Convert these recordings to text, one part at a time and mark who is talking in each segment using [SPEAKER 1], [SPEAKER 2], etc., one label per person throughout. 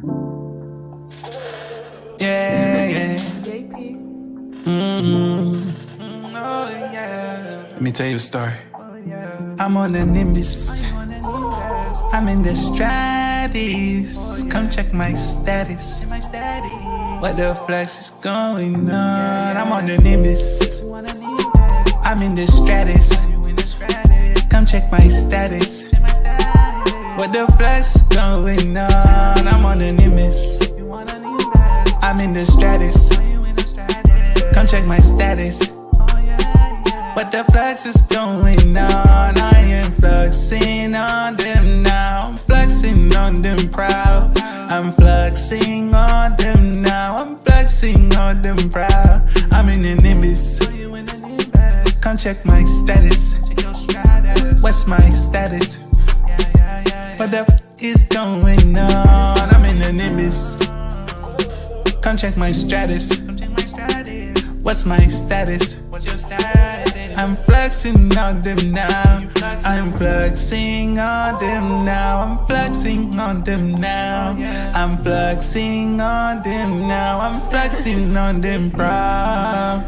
[SPEAKER 1] Yeah, yeah.
[SPEAKER 2] JP.
[SPEAKER 1] Oh, yeah. Let me tell you a story. I'm on the Nimbus. I'm in the Stratus. Come check my status. What the Flux is going on? I'm on the Nimbus. I'm in the Stratus. Come check my status. What the Flux is going on? I'm on the Nimbus. I'm in the Stratus. Come check my status. What the Flux is going on? I am fluxing on them now. I'm fluxing on them proud. I'm fluxing on them now. I'm fluxing on them proud. I'm in the Nimbus. Come check my status. What's my status? What the is going on? I'm in the Nimbus. Come check my status. What's my status? I'm fluxing on them now. I'm fluxing on them now. I'm fluxing on them now. I'm fluxing on them now. I'm fluxing on them proud.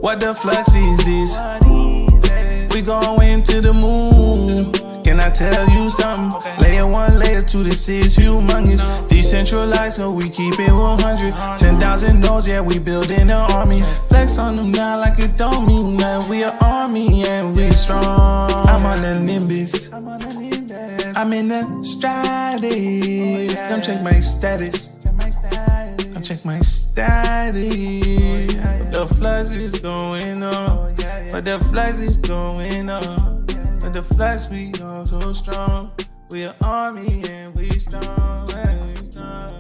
[SPEAKER 1] What the flux is this? We going to the moon. Can I tell you something? Layer 1, layer 2, this is humongous. Decentralized, so we keep it 100. 10,000 nodes, yeah, we building an army. Flex on them now like it don't mean nothing. We an army and we strong. I'm on the Nimbus. I'm in the Stratus. Come check my status. Come check my status. What the flux is going on? What the flux is going on? But the Flux, we are so strong. We an army and we strong. And we strong.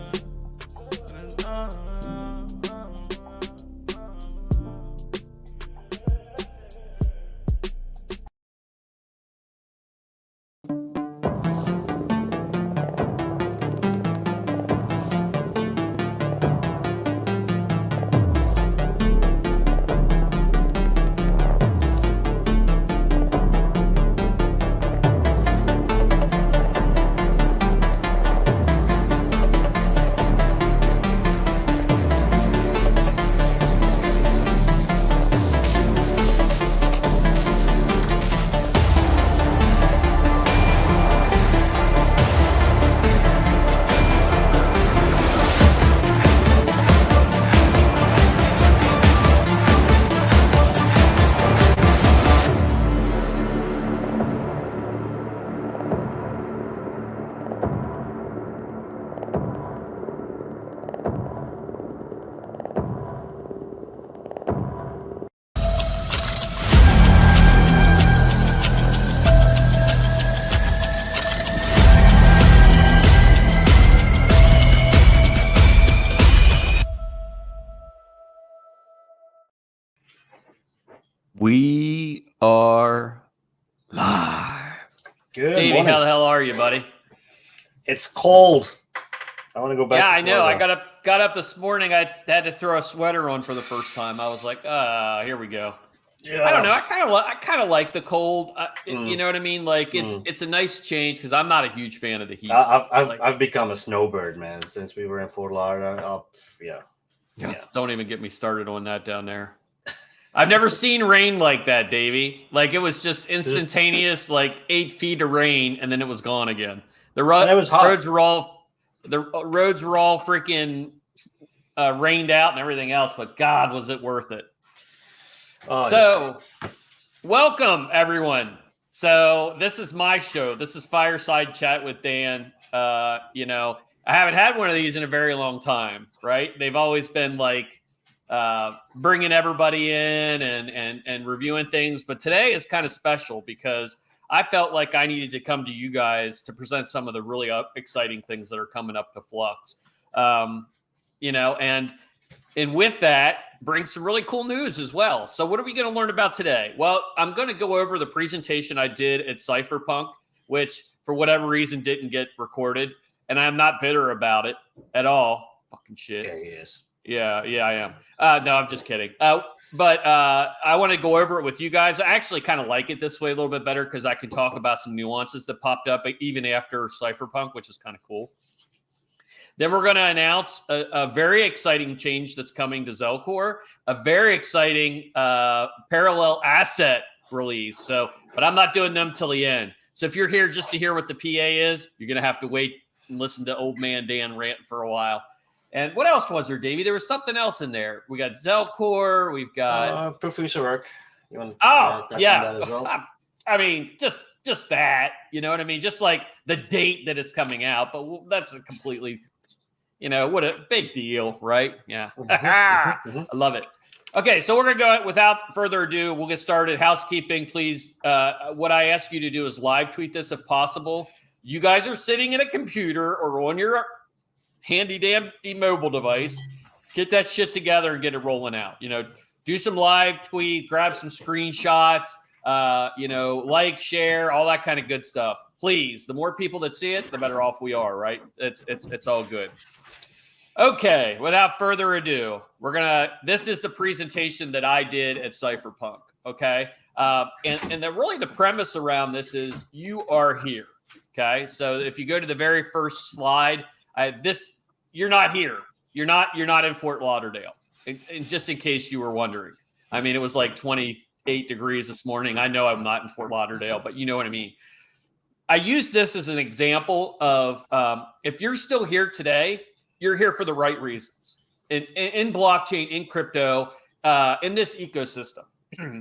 [SPEAKER 3] We are live.
[SPEAKER 4] Good
[SPEAKER 3] Davey,
[SPEAKER 4] morning.
[SPEAKER 3] how the hell are you, buddy?
[SPEAKER 4] It's cold. I want to go back.
[SPEAKER 3] Yeah,
[SPEAKER 4] to
[SPEAKER 3] I know.
[SPEAKER 4] Florida.
[SPEAKER 3] I got up this morning. I had to throw a sweater on for the first time. I was like, here we go.
[SPEAKER 4] Yeah.
[SPEAKER 3] I don't know. I kind of like the cold. You know what I mean? Like it's a nice change because I'm not a huge fan of the heat.
[SPEAKER 4] I've become a snowbird, man, since we were in Fort Lauderdale. Yeah.
[SPEAKER 3] Don't even get me started on that down there. I've never seen rain like that, Davey. Like it was just instantaneous, like 8 feet of rain, and then it was gone again.
[SPEAKER 4] It was hot.
[SPEAKER 3] roads were all freaking rained out and everything else. But God, was it worth it? Welcome everyone. So this is my show. This is Fireside Chat with Dan. I haven't had one of these in a very long time, right? They've always been like bringing everybody in and reviewing things. But today is kind of special because I felt like I needed to come to you guys to present some of the really exciting things that are coming up to Flux. And with that, bring some really cool news as well. So what are we going to learn about today? Well, I'm going to go over the presentation I did at Cipher Punk, which for whatever reason didn't get recorded. And I'm not bitter about it at all. Fucking shit.
[SPEAKER 4] Yeah, he is.
[SPEAKER 3] Yeah, I am. No, I'm just kidding. But I want to go over it with you guys. I actually kind of like it this way a little bit better because I can talk about some nuances that popped up even after Cipher Punk, which is kind of cool. Then we're going to announce a very exciting change that's coming to Zelcore, a very exciting parallel asset release. So, but I'm not doing them till the end. So if you're here just to hear what the PA is, you're going to have to wait and listen to old man Dan rant for a while. And what else was there, Davey? There was something else in there. We got Zelcore. We've got
[SPEAKER 4] Profusor work. You want
[SPEAKER 3] to yeah.
[SPEAKER 4] That as well?
[SPEAKER 3] I mean, just that. You know what I mean? Just like the date that it's coming out. But that's a completely, what a big deal, right? Yeah. I love it. Okay, so we're going to go without further ado. We'll get started. Housekeeping, please. What I ask you to do is live tweet this if possible. You guys are sitting at a computer or on your handy dandy mobile device. Get that shit together and get it rolling out. Do some live tweet, grab some screenshots, like, share, all that kind of good stuff. Please, the more people that see it, the better off we are, right? It's all good. Okay, without further ado, this is the presentation that I did at Cipher Punk, okay? And really the premise around this is you are here, okay? So if you go to the very first slide, you're not here. You're not in Fort Lauderdale, and just in case you were wondering. I mean, it was like 28 degrees this morning. I know I'm not in Fort Lauderdale, but you know what I mean. I use this as an example of if you're still here today, you're here for the right reasons in blockchain, in crypto, in this ecosystem.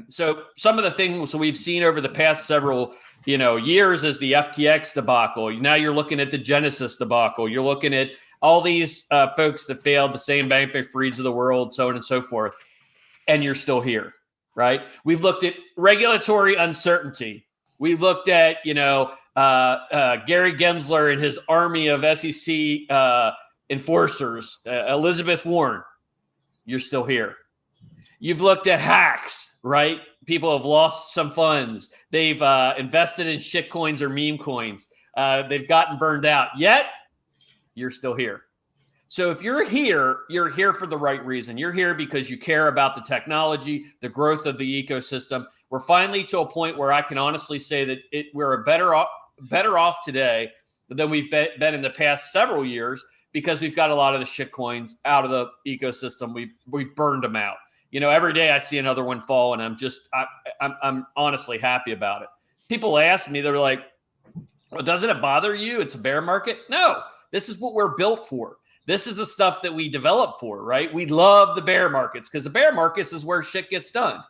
[SPEAKER 3] So some of the things we've seen over the past several years is the FTX debacle. Now you're looking at the Genesis debacle. You're looking at all these folks that failed, the same Bankman-Frieds of the world, so on and so forth, and you're still here, right? We've looked at regulatory uncertainty. We've looked at Gary Gensler and his army of SEC enforcers, Elizabeth Warren, you're still here. You've looked at hacks, right? People have lost some funds. They've invested in shit coins or meme coins. They've gotten burned out. Yet, you're still here. So if you're here for the right reason. You're here because you care about the technology, the growth of the ecosystem. We're finally to a point where I can honestly say that we're better off today than we've been in the past several years, because we've got a lot of the shit coins out of the ecosystem. We've burned them out. Every day I see another one fall, and I'm honestly happy about it. People ask me, they're like, well, doesn't it bother you? It's a bear market. No, this is what we're built for. This is the stuff that we develop for, right? We love the bear markets because the bear markets is where shit gets done.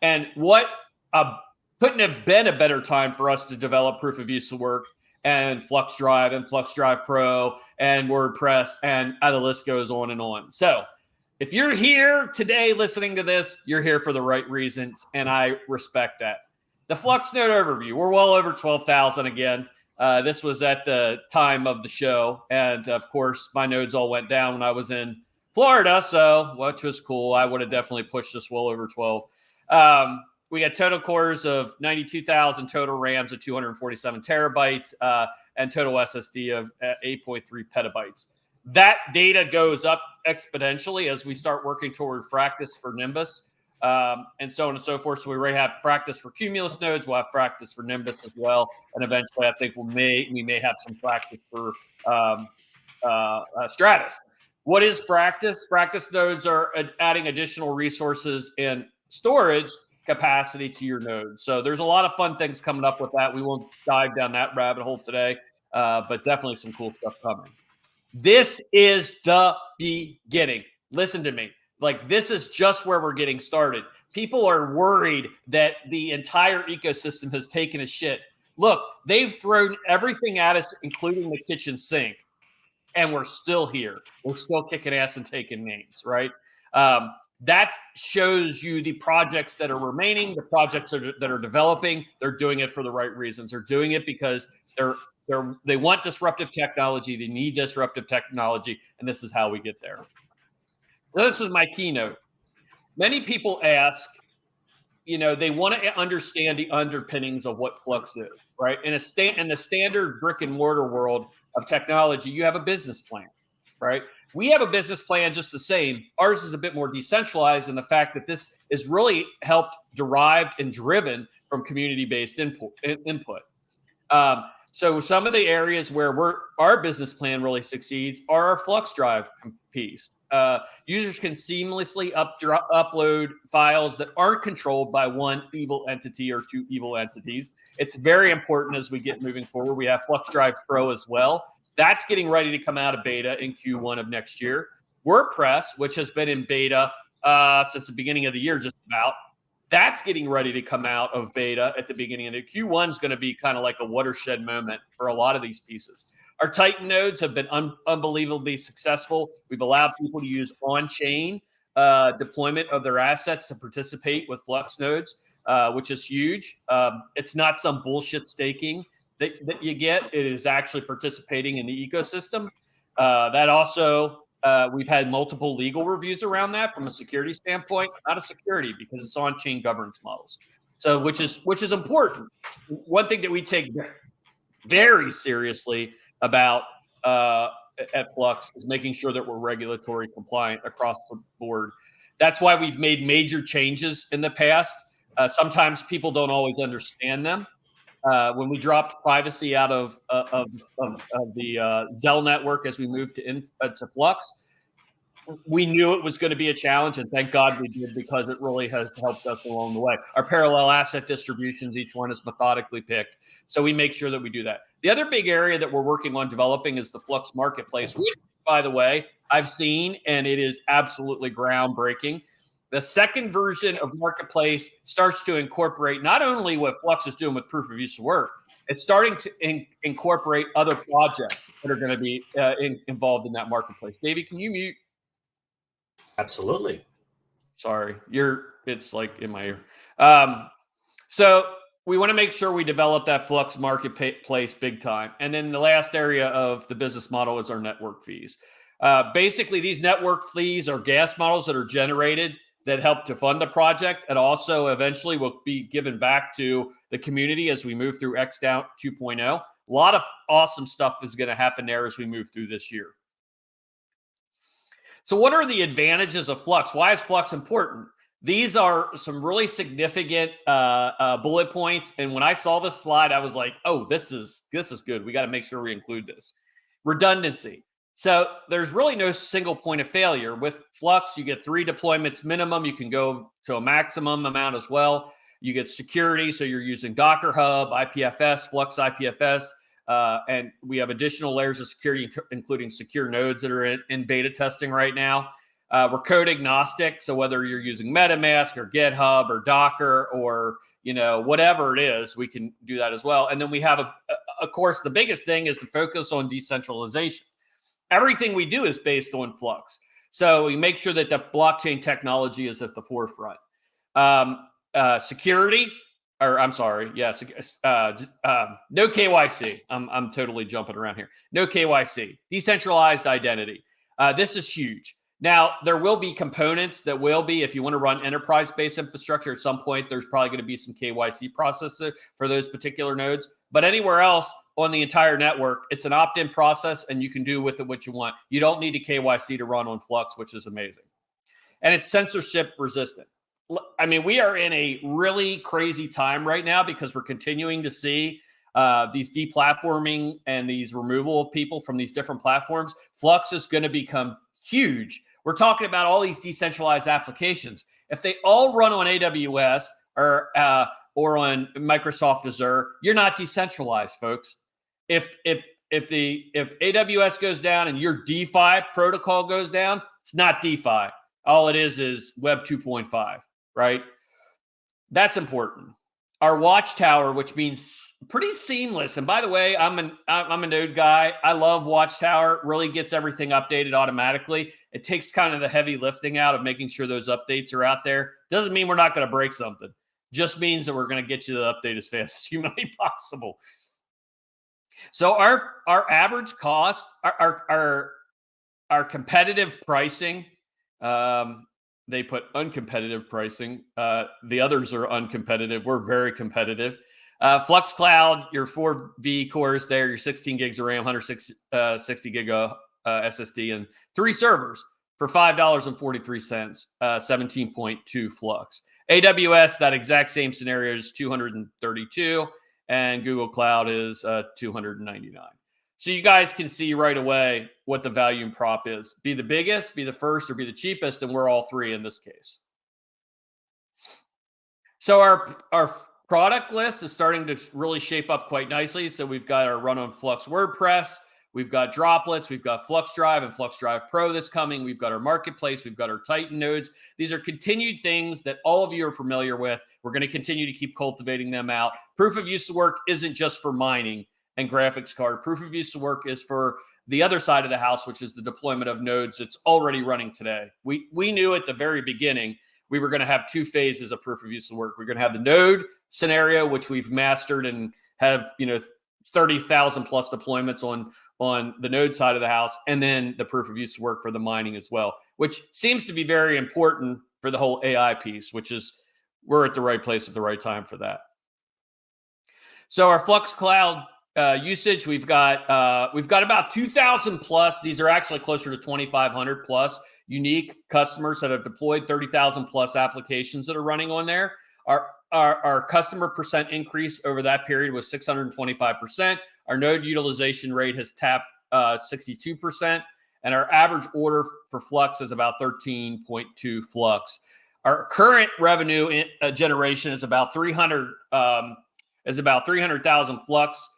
[SPEAKER 3] And what couldn't have been a better time for us to develop proof of use work and Flux Drive and Flux Drive Pro and WordPress, and the list goes on and on. So if you're here today listening to this, you're here for the right reasons, and I respect that. The Flux Node overview, we're well over 12,000 again. This was at the time of the show, and of course, my nodes all went down when I was in Florida, which was cool. I would have definitely pushed this well over 12. We got total cores of 92,000, total RAMs of 247 terabytes, and total SSD of 8.3 petabytes. That data goes up exponentially as we start working toward Fractus for Nimbus, and so on and so forth. So we already have Fractus for Cumulus nodes. We'll have Fractus for Nimbus as well, and eventually, I think we may have some Fractus for Stratus. What is Fractus? Fractus nodes are adding additional resources and storage capacity to your nodes. So there's a lot of fun things coming up with that. We won't dive down that rabbit hole today, but definitely some cool stuff coming. This is the beginning. Listen to me. This is just where we're getting started. People are worried that the entire ecosystem has taken a shit. Look, they've thrown everything at us, including the kitchen sink, and we're still here. We're still kicking ass and taking names, right? That shows you the projects that are remaining, the projects that are developing. They're doing it for the right reasons. They're doing it because they want disruptive technology. They need disruptive technology, and this is how we get there. So this was my keynote. Many people ask, they want to understand the underpinnings of what Flux is, right? In the standard brick and mortar world of technology, you have a business plan, right? We have a business plan just the same. Ours is a bit more decentralized in the fact that this is really derived and driven from community-based input. So some of the areas where our business plan really succeeds are our Flux Drive piece. Users can seamlessly upload files that aren't controlled by one evil entity or two evil entities. It's very important as we get moving forward. We have Flux Drive Pro as well. That's getting ready to come out of beta in Q1 of next year. WordPress, which has been in beta since the beginning of the year, just about, that's getting ready to come out of beta at the beginning of the Q1 is going to be kind of like a watershed moment for a lot of these pieces. Our Titan nodes have been unbelievably successful. We've allowed people to use on-chain deployment of their assets to participate with Flux nodes, which is huge. It's not some bullshit staking that you get. It is actually participating in the ecosystem. That also... we've had multiple legal reviews around that from a security standpoint, not a security because it's on-chain governance models. So, which is important. One thing that we take very seriously about at Flux is making sure that we're regulatory compliant across the board. That's why we've made major changes in the past. Sometimes people don't always understand them. When we dropped privacy out of the Zell network as we moved to Flux, we knew it was going to be a challenge, and thank God we did because it really has helped us along the way. Our parallel asset distributions, each one is methodically picked, so we make sure that we do that. The other big area that we're working on developing is the Flux Marketplace, which, by the way, I've seen, and it is absolutely groundbreaking. The second version of Marketplace starts to incorporate not only what Flux is doing with proof of use of work, it's starting to incorporate other projects that are going to be involved in that Marketplace. Davey, can you mute?
[SPEAKER 4] Absolutely.
[SPEAKER 3] Sorry, it's like in my ear. So we want to make sure we develop that Flux Marketplace big time. And then the last area of the business model is our network fees. Basically, these network fees are gas models that are generated that help to fund the project, and also eventually will be given back to the community as we move through XDAO 2.0. A lot of awesome stuff is going to happen there as we move through this year. So what are the advantages of Flux? Why is Flux important? These are some really significant bullet points. And when I saw this slide, I was like, oh, this is good. We got to make sure we include this. Redundancy. So there's really no single point of failure. With Flux, you get 3 deployments minimum. You can go to a maximum amount as well. You get security. So you're using Docker Hub, IPFS, Flux IPFS. And we have additional layers of security, including secure nodes that are in beta testing right now. We're code agnostic. So whether you're using MetaMask or GitHub or Docker or, whatever it is, we can do that as well. And then we have, of course, the biggest thing is to focus on decentralization. Everything we do is based on Flux. So we make sure that the blockchain technology is at the forefront. Security, or I'm sorry, yes, no KYC. I'm totally jumping around here. No KYC, decentralized identity. This is huge. Now, there will be components that will be, if you want to run enterprise-based infrastructure, at some point, there's probably going to be some KYC process for those particular nodes. But anywhere else on the entire network, it's an opt-in process, and you can do with it what you want. You don't need a KYC to run on Flux, which is amazing. And it's censorship resistant. I mean, we are in a really crazy time right now because we're continuing to see these deplatforming and these removal of people from these different platforms. Flux is going to become huge. We're talking about all these decentralized applications. If they all run on AWS or on Microsoft Azure, you're not decentralized, folks. If AWS goes down and your DeFi protocol goes down, it's not DeFi. All it is Web 2.5, right? That's important. Our Watchtower, which means pretty seamless. And by the way, I'm a node guy. I love Watchtower. It really gets everything updated automatically. It takes kind of the heavy lifting out of making sure those updates are out there. Doesn't mean we're not going to break something. Just means that we're going to get you the update as fast as humanly possible. So our average cost, our competitive pricing, they put uncompetitive pricing. The others are uncompetitive. We're very competitive. Flux Cloud, your 4 V cores there, your 16 gigs of RAM, 160 gig of SSD, and 3 servers for $5.43, 17.2 Flux. AWS, that exact same scenario is $232, and Google Cloud is $299. So you guys can see right away what the value and prop is. Be the biggest, be the first, or be the cheapest, and we're all three in this case. So our product list is starting to really shape up quite nicely. So we've got our Run on Flux WordPress, we've got Droplets, we've got Flux Drive and Flux Drive Pro that's coming. We've got our marketplace, we've got our Titan nodes. These are continued things that all of you are familiar with. We're going to continue to keep cultivating them out. Proof of use of work isn't just for mining and graphics card. Proof of use of work is for the other side of the house, which is the deployment of nodes that's already running today. We knew at the very beginning we were going to have two phases of proof of use of work. We're going to have the node scenario, which we've mastered and have 30,000 plus deployments on the node side of the house, and then the proof of use of work for the mining as well, which seems to be very important for the whole AI piece, which is we're at the right place at the right time for that. So our Flux Cloud usage, we've got about 2,000 plus. These are actually closer to 2,500 plus unique customers that have deployed 30,000 plus applications that are running on there. Our customer percent increase over that period was 625%. Our node utilization rate has tapped 62%, and our average order for Flux is about 13.2 Flux. Our current revenue generation is about 300,000 Flux.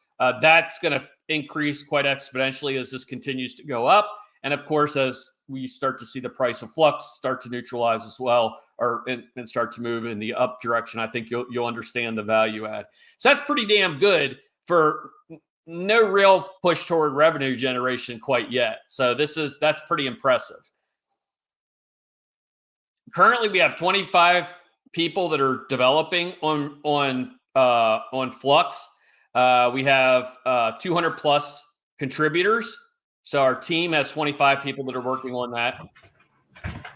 [SPEAKER 3] That's going to increase quite exponentially as this continues to go up. And of course, as we start to see the price of Flux start to neutralize as well, and start to move in the up direction, I think you'll understand the value add. So that's pretty damn good for no real push toward revenue generation quite yet. So that's pretty impressive. Currently, we have 25 people that are developing on Flux. We have 200 plus contributors. So our team has 25 people that are working on that.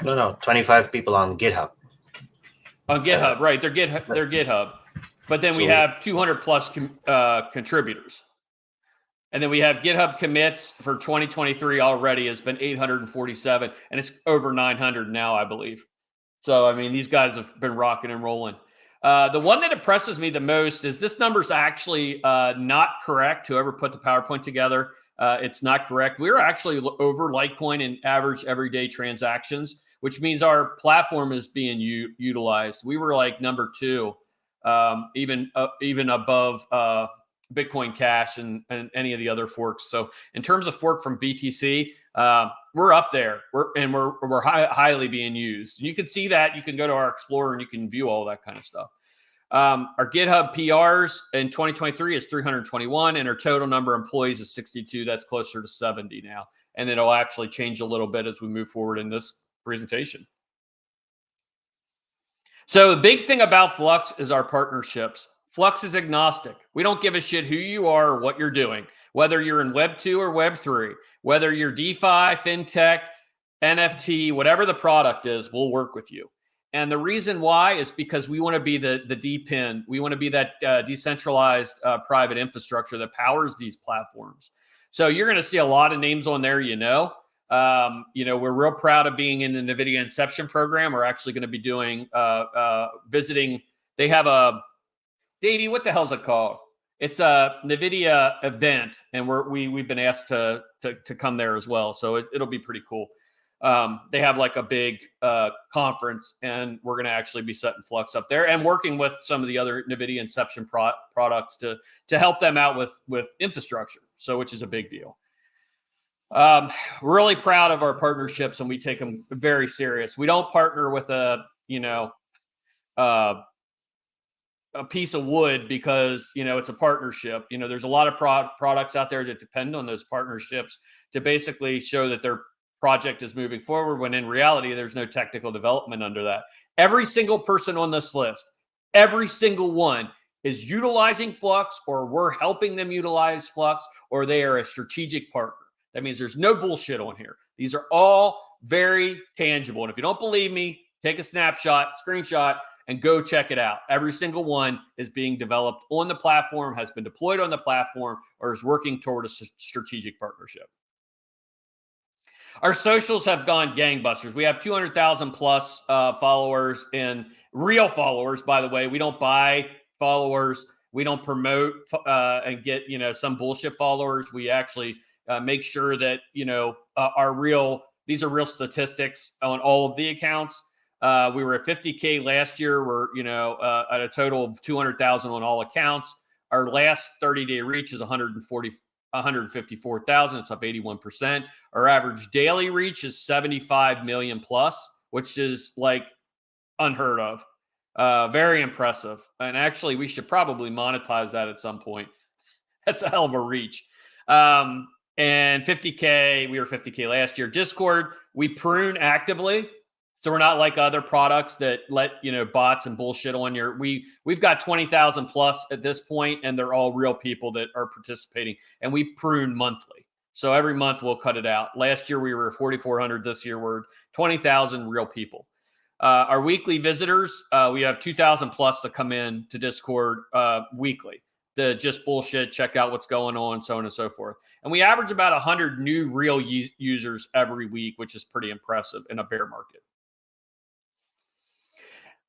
[SPEAKER 4] No, 25 people on GitHub.
[SPEAKER 3] On GitHub, right? They're GitHub. But then we have 200 plus contributors. And then we have GitHub commits for 2023 already has been 847, and it's over 900 now, I believe. So, I mean, these guys have been rocking and rolling. The one that impresses me the most is this number's actually not correct. Whoever put the PowerPoint together, it's not correct. We're actually over Litecoin in average everyday transactions, which means our platform is being utilized. We were like number 2, even above Bitcoin Cash and any of the other forks. So in terms of fork from BTC, we're up there. We're highly being used. And you can see that. You can go to our Explorer and you can view all that kind of stuff. Our GitHub PRs in 2023 is 321, and our total number of employees is 62. That's closer to 70 now. And it'll actually change a little bit as we move forward in this presentation. So the big thing about Flux is our partnerships. Flux is agnostic. We don't give a shit who you are or what you're doing, whether you're in Web 2 or Web 3, whether you're DeFi, FinTech, NFT, whatever the product is, we'll work with you. And the reason why is because we want to be the DPIN. We want to be that decentralized private infrastructure that powers these platforms. So you're going to see a lot of names on there, we're real proud of being in the NVIDIA Inception program. We're actually going to be doing, visiting. They have a, Davey, what the hell's it called? It's a NVIDIA event, and we've been asked to come there as well. So it'll be pretty cool. They have like a big conference, and we're going to actually be setting Flux up there and working with some of the other NVIDIA Inception products to help them out with infrastructure. So, which is a big deal. We're really proud of our partnerships, and we take them very serious. We don't partner with a piece of wood because it's a partnership. There's a lot of products out there that depend on those partnerships to basically show that their project is moving forward, when in reality there's no technical development under that. Every single person on this list, every single one is utilizing Flux, or we're helping them utilize Flux, or they are a strategic partner. That means there's no bullshit on here. These are all very tangible. And if you don't believe me, take a snapshot, screenshot, and go check it out. Every single one is being developed on the platform, has been deployed on the platform, or is working toward a strategic partnership. Our socials have gone gangbusters. We have 200,000 plus followers, and real followers, by the way. We don't buy followers. We don't promote and get, some bullshit followers. We actually make sure that, these are real statistics on all of the accounts. We were at 50K last year. We're, at a total of 200,000 on all accounts. Our last 30-day reach is 154,000. It's up 81%. Our average daily reach is 75 million plus, which is like unheard of. Very impressive. And actually, we should probably monetize that at some point. That's a hell of a reach. And 50K, we were 50K last year. Discord, we prune actively. So we're not like other products that let, bots and bullshit on your, we've got 20,000 plus at this point, and they're all real people that are participating, and we prune monthly. So every month we'll cut it out. Last year we were 4,400. This year we're 20,000 real people. Our weekly visitors, we have 2,000 plus that come in to Discord weekly to just bullshit, check out what's going on, so on and so forth. And we average about 100 new real users every week, which is pretty impressive in a bear market.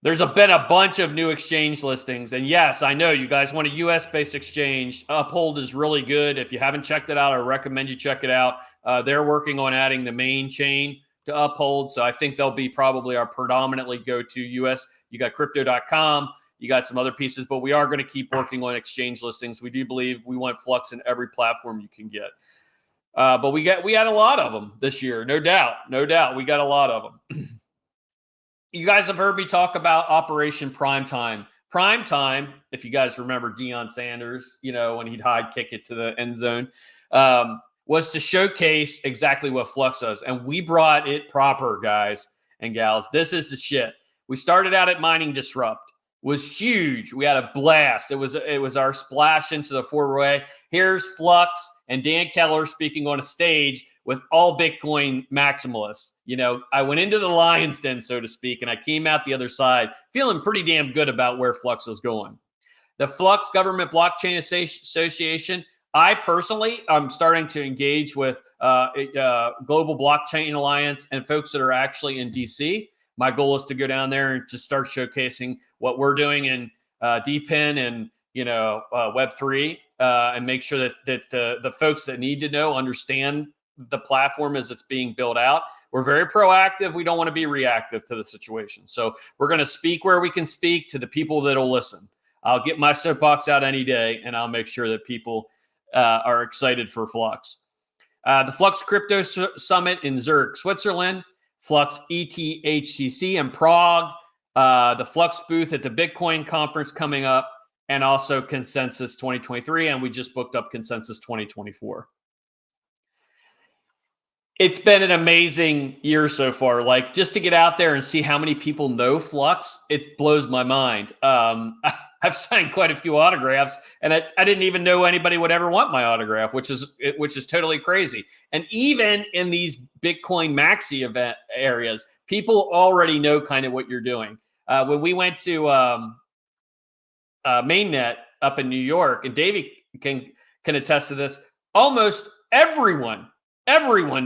[SPEAKER 3] There's been a bunch of new exchange listings. And yes, I know you guys want a US-based exchange. Uphold is really good. If you haven't checked it out, I recommend you check it out. They're working on adding the main chain to Uphold. So I think they'll be probably our predominantly go-to US. You got crypto.com. You got some other pieces, but we are going to keep working on exchange listings. We do believe we want Flux in every platform you can get. But we had a lot of them this year. No doubt. We got a lot of them. You guys have heard me talk about Operation Primetime. Primetime, if you guys remember Deion Sanders, when he'd kick it to the end zone, was to showcase exactly what Flux does. And we brought it proper, guys and gals. This is the shit. We started out at Mining Disrupt. Was huge. We had a blast. It was our splash into the four-way. Here's Flux and Dan Keller speaking on a stage with all Bitcoin maximalists. I went into the lion's den, so to speak, and I came out the other side feeling pretty damn good about where Flux was going. The Flux Government Blockchain Association, I personally, I'm starting to engage with Global Blockchain Alliance and folks that are actually in DC. My goal is to go down there and to start showcasing what we're doing in DPIN and Web3 and make sure that the folks that need to know understand the platform as it's being built out. We're very proactive. We don't want to be reactive to the situation. So we're going to speak where we can speak to the people that will listen. I'll get my soapbox out any day, and I'll make sure that people are excited for Flux. The Flux Crypto Summit in Zurich, Switzerland. Flux ETHCC in Prague, the Flux booth at the Bitcoin conference coming up, and also Consensus 2023, and we just booked up Consensus 2024. It's been an amazing year so far. Like, just to get out there and see how many people know Flux, it blows my mind. I've signed quite a few autographs, and I didn't even know anybody would ever want my autograph, which is totally crazy. And even in these Bitcoin Maxi event areas, people already know kind of what you're doing. When we went to Mainnet up in New York, and Davey can attest to this, almost everyone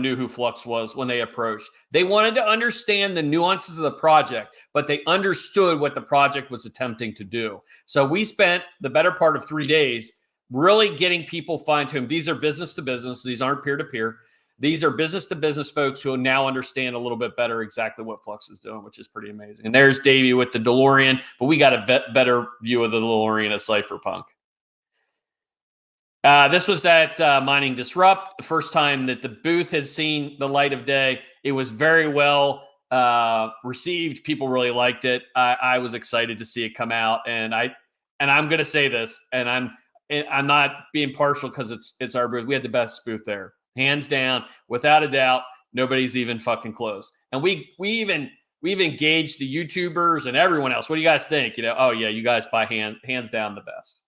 [SPEAKER 3] knew who Flux was when they approached. They wanted to understand the nuances of the project, but they understood what the project was attempting to do. So we spent the better part of 3 days really getting people fine-tuned. These are business to business. These aren't peer-to-peer. These are business to business folks who now understand a little bit better exactly what Flux is doing, which is pretty amazing. And there's Davey with the DeLorean, but we got a better view of the DeLorean at Cipher Punk. This was at Mining Disrupt, the first time that the booth had seen the light of day. It was very well received. People really liked it. I was excited to see it come out, and I'm going to say this, and I'm not being partial because it's our booth. We had the best booth there, hands down, without a doubt. Nobody's even fucking close. And we've engaged the YouTubers and everyone else. What do you guys think? Oh yeah, you guys by hands down the best.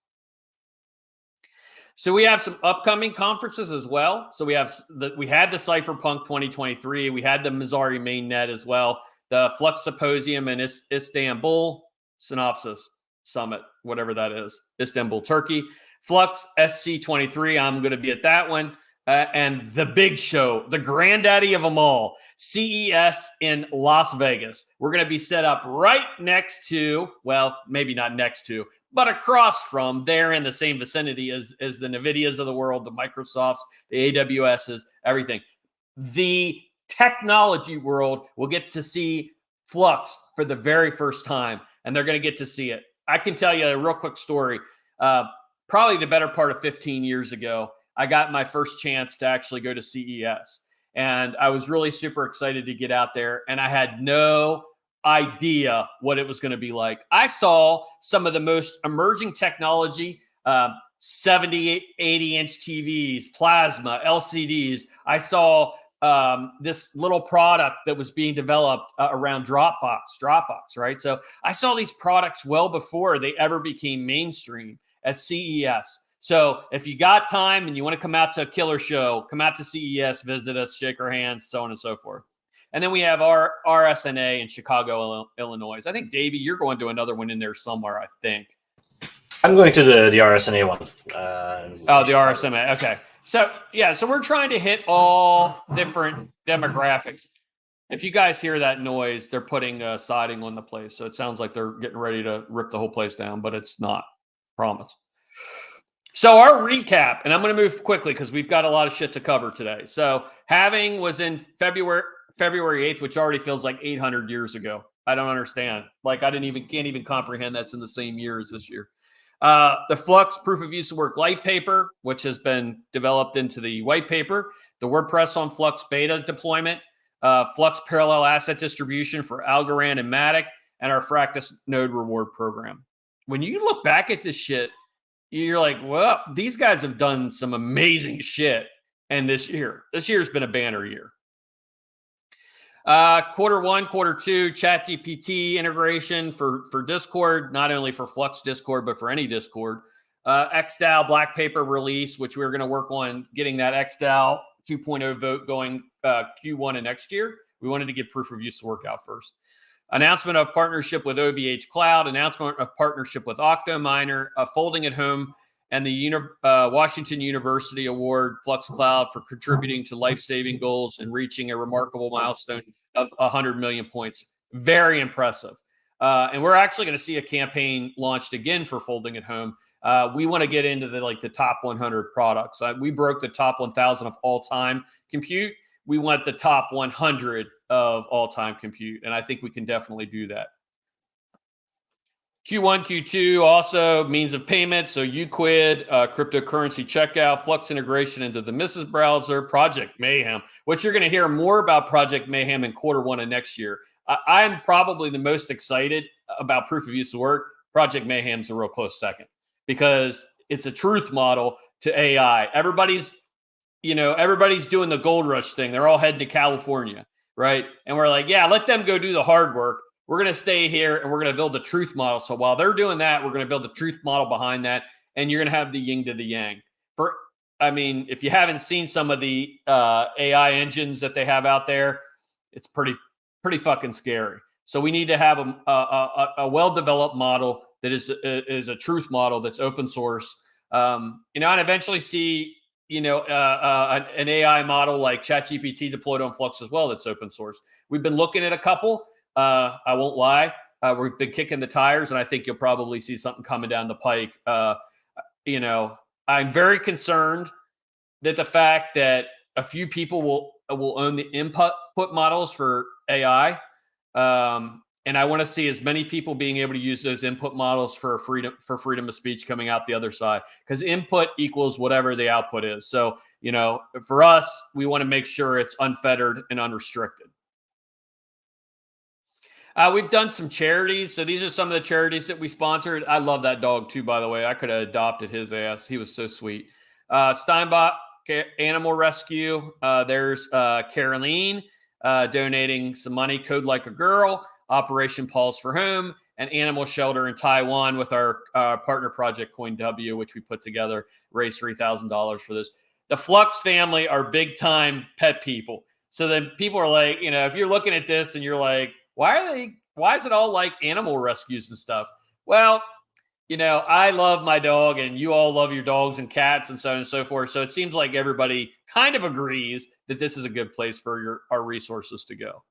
[SPEAKER 3] So we have some upcoming conferences as well. So we had the Cipher Punk 2023. We had the Missouri Mainnet as well. The Flux Symposium in Istanbul, Synopsis Summit, whatever that is, Istanbul, Turkey. Flux SC23, I'm going to be at that one. And the big show, the granddaddy of them all, CES in Las Vegas. We're going to be set up right next to, well, maybe not next to, but across from, they're in the same vicinity as the NVIDIAs of the world, the Microsofts, the AWSs, everything. The technology world will get to see Flux for the very first time, and they're going to get to see it. I can tell you a real quick story. Probably the better part of 15 years ago, I got my first chance to actually go to CES. And I was really super excited to get out there. And I had no idea what it was going to be like. I saw some of the most emerging technology, 70, 80-inch TVs, plasma, LCDs. I saw this little product that was being developed around Dropbox, right? So I saw these products well before they ever became mainstream at CES. So if you got time and you want to come out to a killer show, come out to CES, visit us, shake our hands, so on and so forth. And then we have our RSNA in Chicago, Illinois. I think, Davey, you're going to another one in there somewhere, I think.
[SPEAKER 4] I'm going to the RSNA one.
[SPEAKER 3] The RSNA. Okay. So, yeah, so we're trying to hit all different demographics. If you guys hear that noise, they're putting siding on the place. So it sounds like they're getting ready to rip the whole place down, but it's not. Promise. So our recap, and I'm going to move quickly because we've got a lot of shit to cover today. So Halving was in February 8th, which already feels like 800 years ago. I don't understand. Like can't even comprehend that's in the same year as this year. The Flux proof of use of work light paper, which has been developed into the white paper, the WordPress on Flux beta deployment, Flux parallel asset distribution for Algorand and Matic, and our Fractus node reward program. When you look back at this shit, you're like, well, these guys have done some amazing shit. And this year's been a banner year. Quarter 1, quarter 2, ChatGPT integration for Discord, not only for Flux Discord, but for any Discord. XDAO Black Paper release, which we're going to work on getting that XDAO 2.0 vote going Q1 of next year. We wanted to get proof of use to work out first. Announcement of partnership with OVH Cloud, announcement of partnership with Octominer, Folding at Home, and the Washington University Award Flux Cloud for contributing to life-saving goals and reaching a remarkable milestone of 100 million points. Very impressive. And we're actually going to see a campaign launched again for Folding at Home. We want to get into the top 100 products. We broke the top 1,000 of all-time compute. We want the top 100 of all-time compute, and I think we can definitely do that. Q1, Q2, also means of payment. So Uquid, cryptocurrency checkout, Flux integration into the Mrs. Browser, Project Mayhem, which you're going to hear more about Project Mayhem in quarter 1 of next year. I'm probably the most excited about proof of use of work. Project Mayhem's a real close second because it's a truth model to AI. Everybody's doing the gold rush thing. They're all heading to California, right? And we're like, yeah, let them go do the hard work. We're going to stay here and we're going to build a truth model. So while they're doing that, we're going to build a truth model behind that. And you're going to have the yin to the yang. If you haven't seen some of the AI engines that they have out there, it's pretty fucking scary. So we need to have a well-developed model that is a truth model that's open source. And eventually see, an AI model like ChatGPT deployed on Flux as well that's open source. We've been looking at a couple. I won't lie. We've been kicking the tires, and I think you'll probably see something coming down the pike. I'm very concerned that the fact that a few people will own the input models for AI. And I want to see as many people being able to use those input models for freedom of speech coming out the other side, because input equals whatever the output is. So, for us, we want to make sure it's unfettered and unrestricted. We've done some charities. So these are some of the charities that we sponsored. I love that dog too, by the way. I could have adopted his ass. He was so sweet. Steinbach Animal Rescue. There's Caroline donating some money, Code Like a Girl, Operation Pause for Home, and Animal Shelter in Taiwan with our partner project PoUW, which we put together, raised $3,000 for this. The Flux family are big time pet people. So then people are like, if you're looking at this and you're like, why is it all like animal rescues and stuff? Well, I love my dog and you all love your dogs and cats and so on and so forth. So it seems like everybody kind of agrees that this is a good place for our resources to go.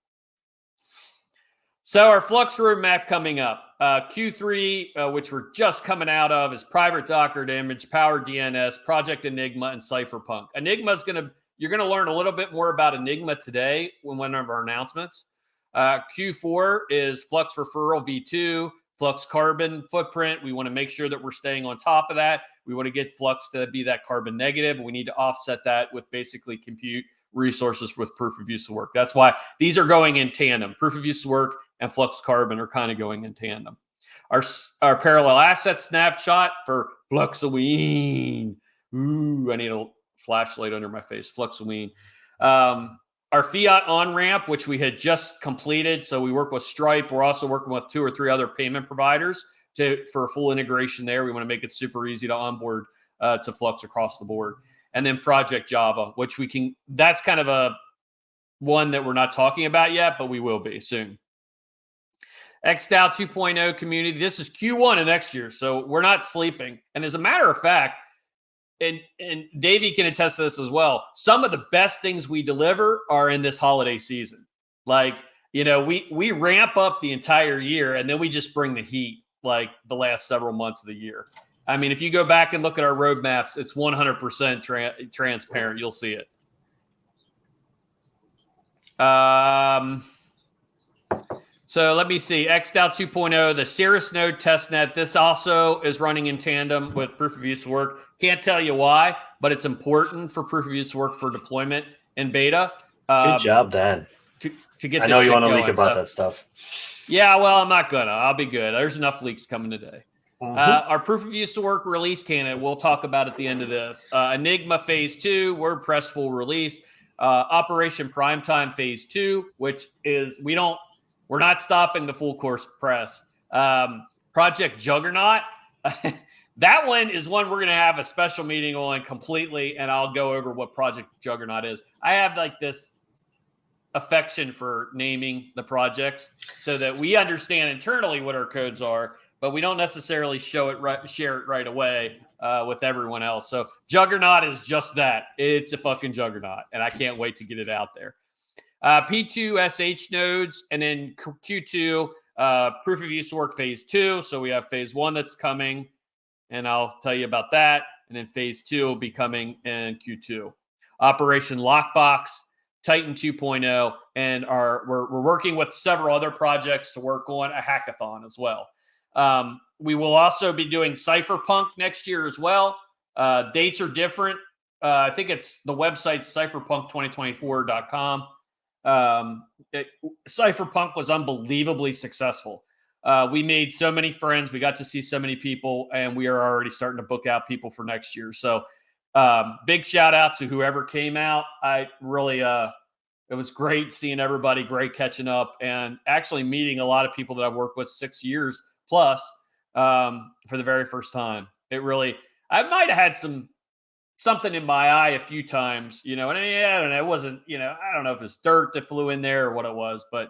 [SPEAKER 3] So our Flux roadmap coming up. Q3, which we're just coming out of, is private Docker to image, Power DNS, Project Enigma, and Cipher Punk. You're gonna learn a little bit more about Enigma today when one of our announcements. Q4 is Flux Referral V2, Flux Carbon Footprint. We want to make sure that we're staying on top of that. We want to get Flux to be that carbon negative. We need to offset that with basically compute resources with proof of use of work. That's why these are going in tandem. Proof of use of work and Flux Carbon are kind of going in tandem. Our parallel asset snapshot for Fluxoween. Ooh, I need a flashlight under my face. Fluxoween. Our fiat on-ramp, which we had just completed. So we work with Stripe. We're also working with 2 or 3 other payment providers for full integration there. We want to make it super easy to onboard to Flux across the board. And then Project Java, which that's kind of a one that we're not talking about yet, but we will be soon. XDAO 2.0 community. This is Q1 of next year, so we're not sleeping. And as a matter of fact, and Davey can attest to this as well, some of the best things we deliver are in this holiday season. Like, we ramp up the entire year, and then we just bring the heat like the last several months of the year. I mean, if you go back and look at our roadmaps, it's 100% transparent. You'll see it. So let me see. XDAO 2.0, the Cirrus node testnet. This also is running in tandem with proof of use work. Can't tell you why, but it's important for proof of use work for deployment in beta.
[SPEAKER 4] Good job, Dan.
[SPEAKER 3] To get.
[SPEAKER 4] I know you want to leak about that stuff.
[SPEAKER 3] Yeah, well, I'm not gonna. I'll be good. There's enough leaks coming today. Our proof of use work release candidate, we'll talk about at the end of this. Enigma Phase 2, WordPress full release. Operation Primetime Phase 2, which is we're not stopping the full course press. Project Juggernaut. That one is one we're going to have a special meeting on completely, and I'll go over what Project Juggernaut is. I have like this affection for naming the projects so that we understand internally what our codes are, but we don't necessarily share it right away with everyone else. So Juggernaut is just that. It's a fucking juggernaut, and I can't wait to get it out there. P2 SH nodes, and then Q2 proof of use work Phase 2. So we have Phase 1 that's coming, and I'll tell you about that. And then Phase 2 will be coming in Q2. Operation Lockbox, Titan 2.0, and we're working with several other projects to work on a hackathon as well. We will also be doing Cipher Punk next year as well. Dates are different. I think it's the website cypherpunk2024.com. Cipher Punk was unbelievably successful. We made so many friends. We got to see so many people, and we are already starting to book out people for next year. So big shout out to whoever came out. I really, it was great seeing everybody, great catching up, and actually meeting a lot of people that I've worked with 6 years plus for the very first time. I might have had something in my eye a few times, and I don't know, it wasn't, I don't know if it's dirt that flew in there or what it was, but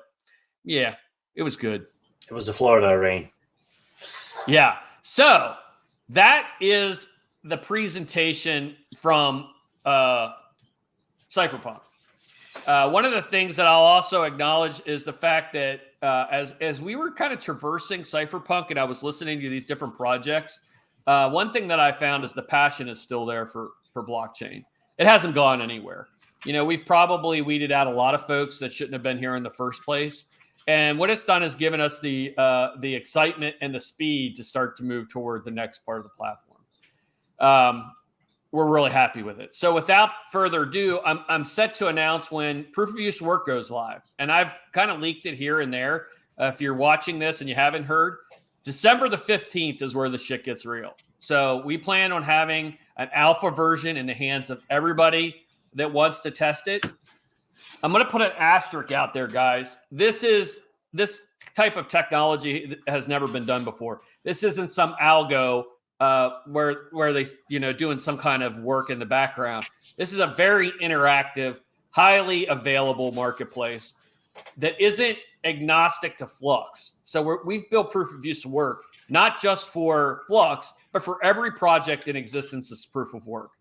[SPEAKER 3] yeah, it was good.
[SPEAKER 4] It was the Florida rain.
[SPEAKER 3] Yeah. So that is the presentation from Cipher Punk. One of the things that I'll also acknowledge is the fact that as we were kind of traversing Cipher Punk and I was listening to these different projects, one thing that I found is the passion is still there for blockchain. It hasn't gone anywhere. We've probably weeded out a lot of folks that shouldn't have been here in the first place. And what it's done is given us the excitement and the speed to start to move toward the next part of the platform. We're really happy with it. So without further ado, I'm set to announce when proof of use work goes live. And I've kind of leaked it here and there. If you're watching this and you haven't heard, December the 15th is where the shit gets real. So we plan on having an alpha version in the hands of everybody that wants to test it. I'm going to put an asterisk out there, guys. This type of technology has never been done before. This isn't some algo where they, doing some kind of work in the background. This is a very interactive, highly available marketplace that isn't agnostic to Flux. So we've built proof of use work, not just for Flux, but for every project in existence is proof of work.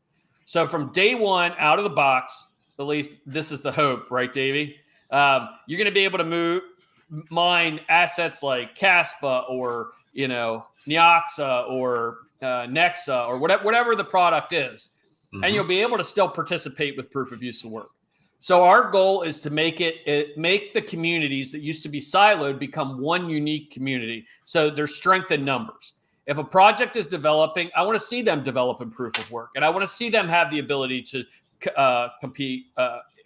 [SPEAKER 3] So from day one, out of the box, at least this is the hope, right, Davey? You're going to be able to mine assets like Caspa or, Nyoxa or Nexa or whatever the product is. Mm-hmm. And you'll be able to still participate with proof of use of work. So our goal is to make the communities that used to be siloed become one unique community. So there's strength in numbers. If a project is developing, I want to see them develop in proof of work, and I want to see them have the ability to compete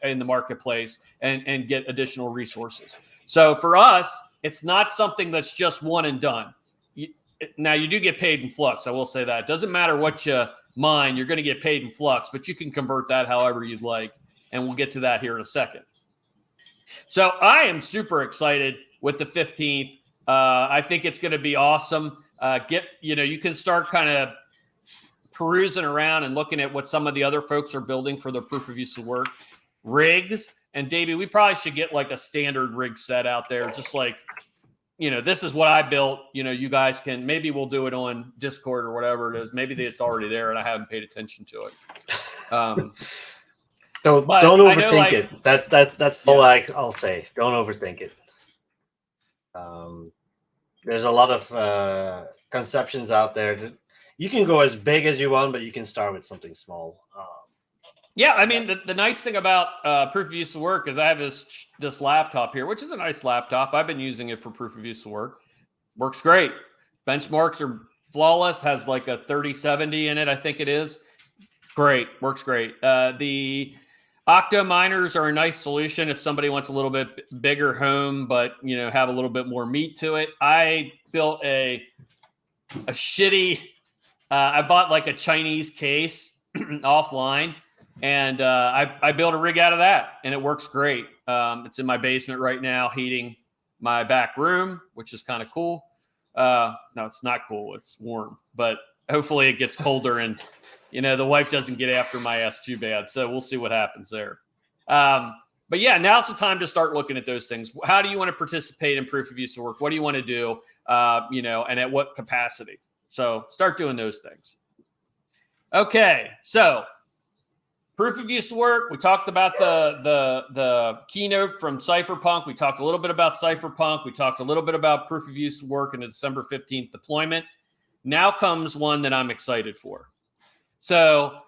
[SPEAKER 3] in the marketplace and get additional resources. So for us, it's not something that's just one and done. Now you do get paid in Flux. I will say that. It doesn't matter what you mine, you're going to get paid in Flux, but you can convert that however you'd like. And we'll get to that here in a second. So I am super excited with the 15th. I think it's going to be awesome. You can start kind of perusing around and looking at what some of the other folks are building for their proof of use of work rigs. And Davey, we probably should get like a standard rig set out there. Just like, this is what I built. You guys can, maybe we'll do it on Discord or whatever it is. Maybe it's already there and I haven't paid attention to it.
[SPEAKER 4] Don't overthink it. That's all I'll say. Don't overthink it. There's a lot of conceptions out there. You can go as big as you want, but you can start with something small.
[SPEAKER 3] Yeah, I mean, the nice thing about proof of use of work is I have this laptop here, which is a nice laptop. I've been using it for proof of use of work. Works great. Benchmarks are flawless. Has like a 3070 in it, I think it is. Great. Works great. The Octo miners are a nice solution if somebody wants a little bit bigger home, but have a little bit more meat to it. I built a shitty. I bought like a Chinese case offline, and I built a rig out of that, and it works great. It's in my basement right now, heating my back room, which is kind of cool. No, it's not cool. It's warm, but hopefully it gets colder and. The wife doesn't get after my ass too bad. So we'll see what happens there. But yeah, now's the time to start looking at those things. How do you want to participate in proof of use of work? What do you want to do? And at what capacity? So start doing those things. Okay. So proof of use of work. We talked about the keynote from Cipher Punk. We talked a little bit about Cipher Punk. We talked a little bit about proof of use of work in the December 15th deployment. Now comes one that I'm excited for. So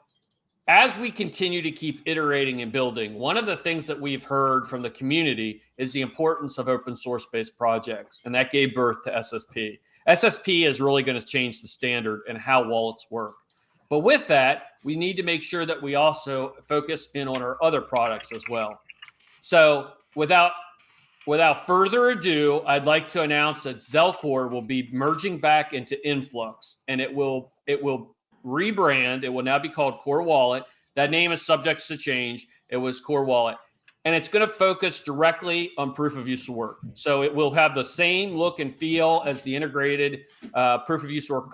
[SPEAKER 3] as we continue to keep iterating and building, one of the things that we've heard from the community is the importance of open source based projects. And that gave birth to SSP. SSP is really going to change the standard and how wallets work. But with that, we need to make sure that we also focus in on our other products as well. So without further ado, I'd like to announce that Zelcore will be merging back into Influx, and it will rebrand. It will now be called Core Wallet. That name is subject to change. It was Core Wallet. And it's going to focus directly on proof of use of work. So it will have the same look and feel as the integrated proof of use of work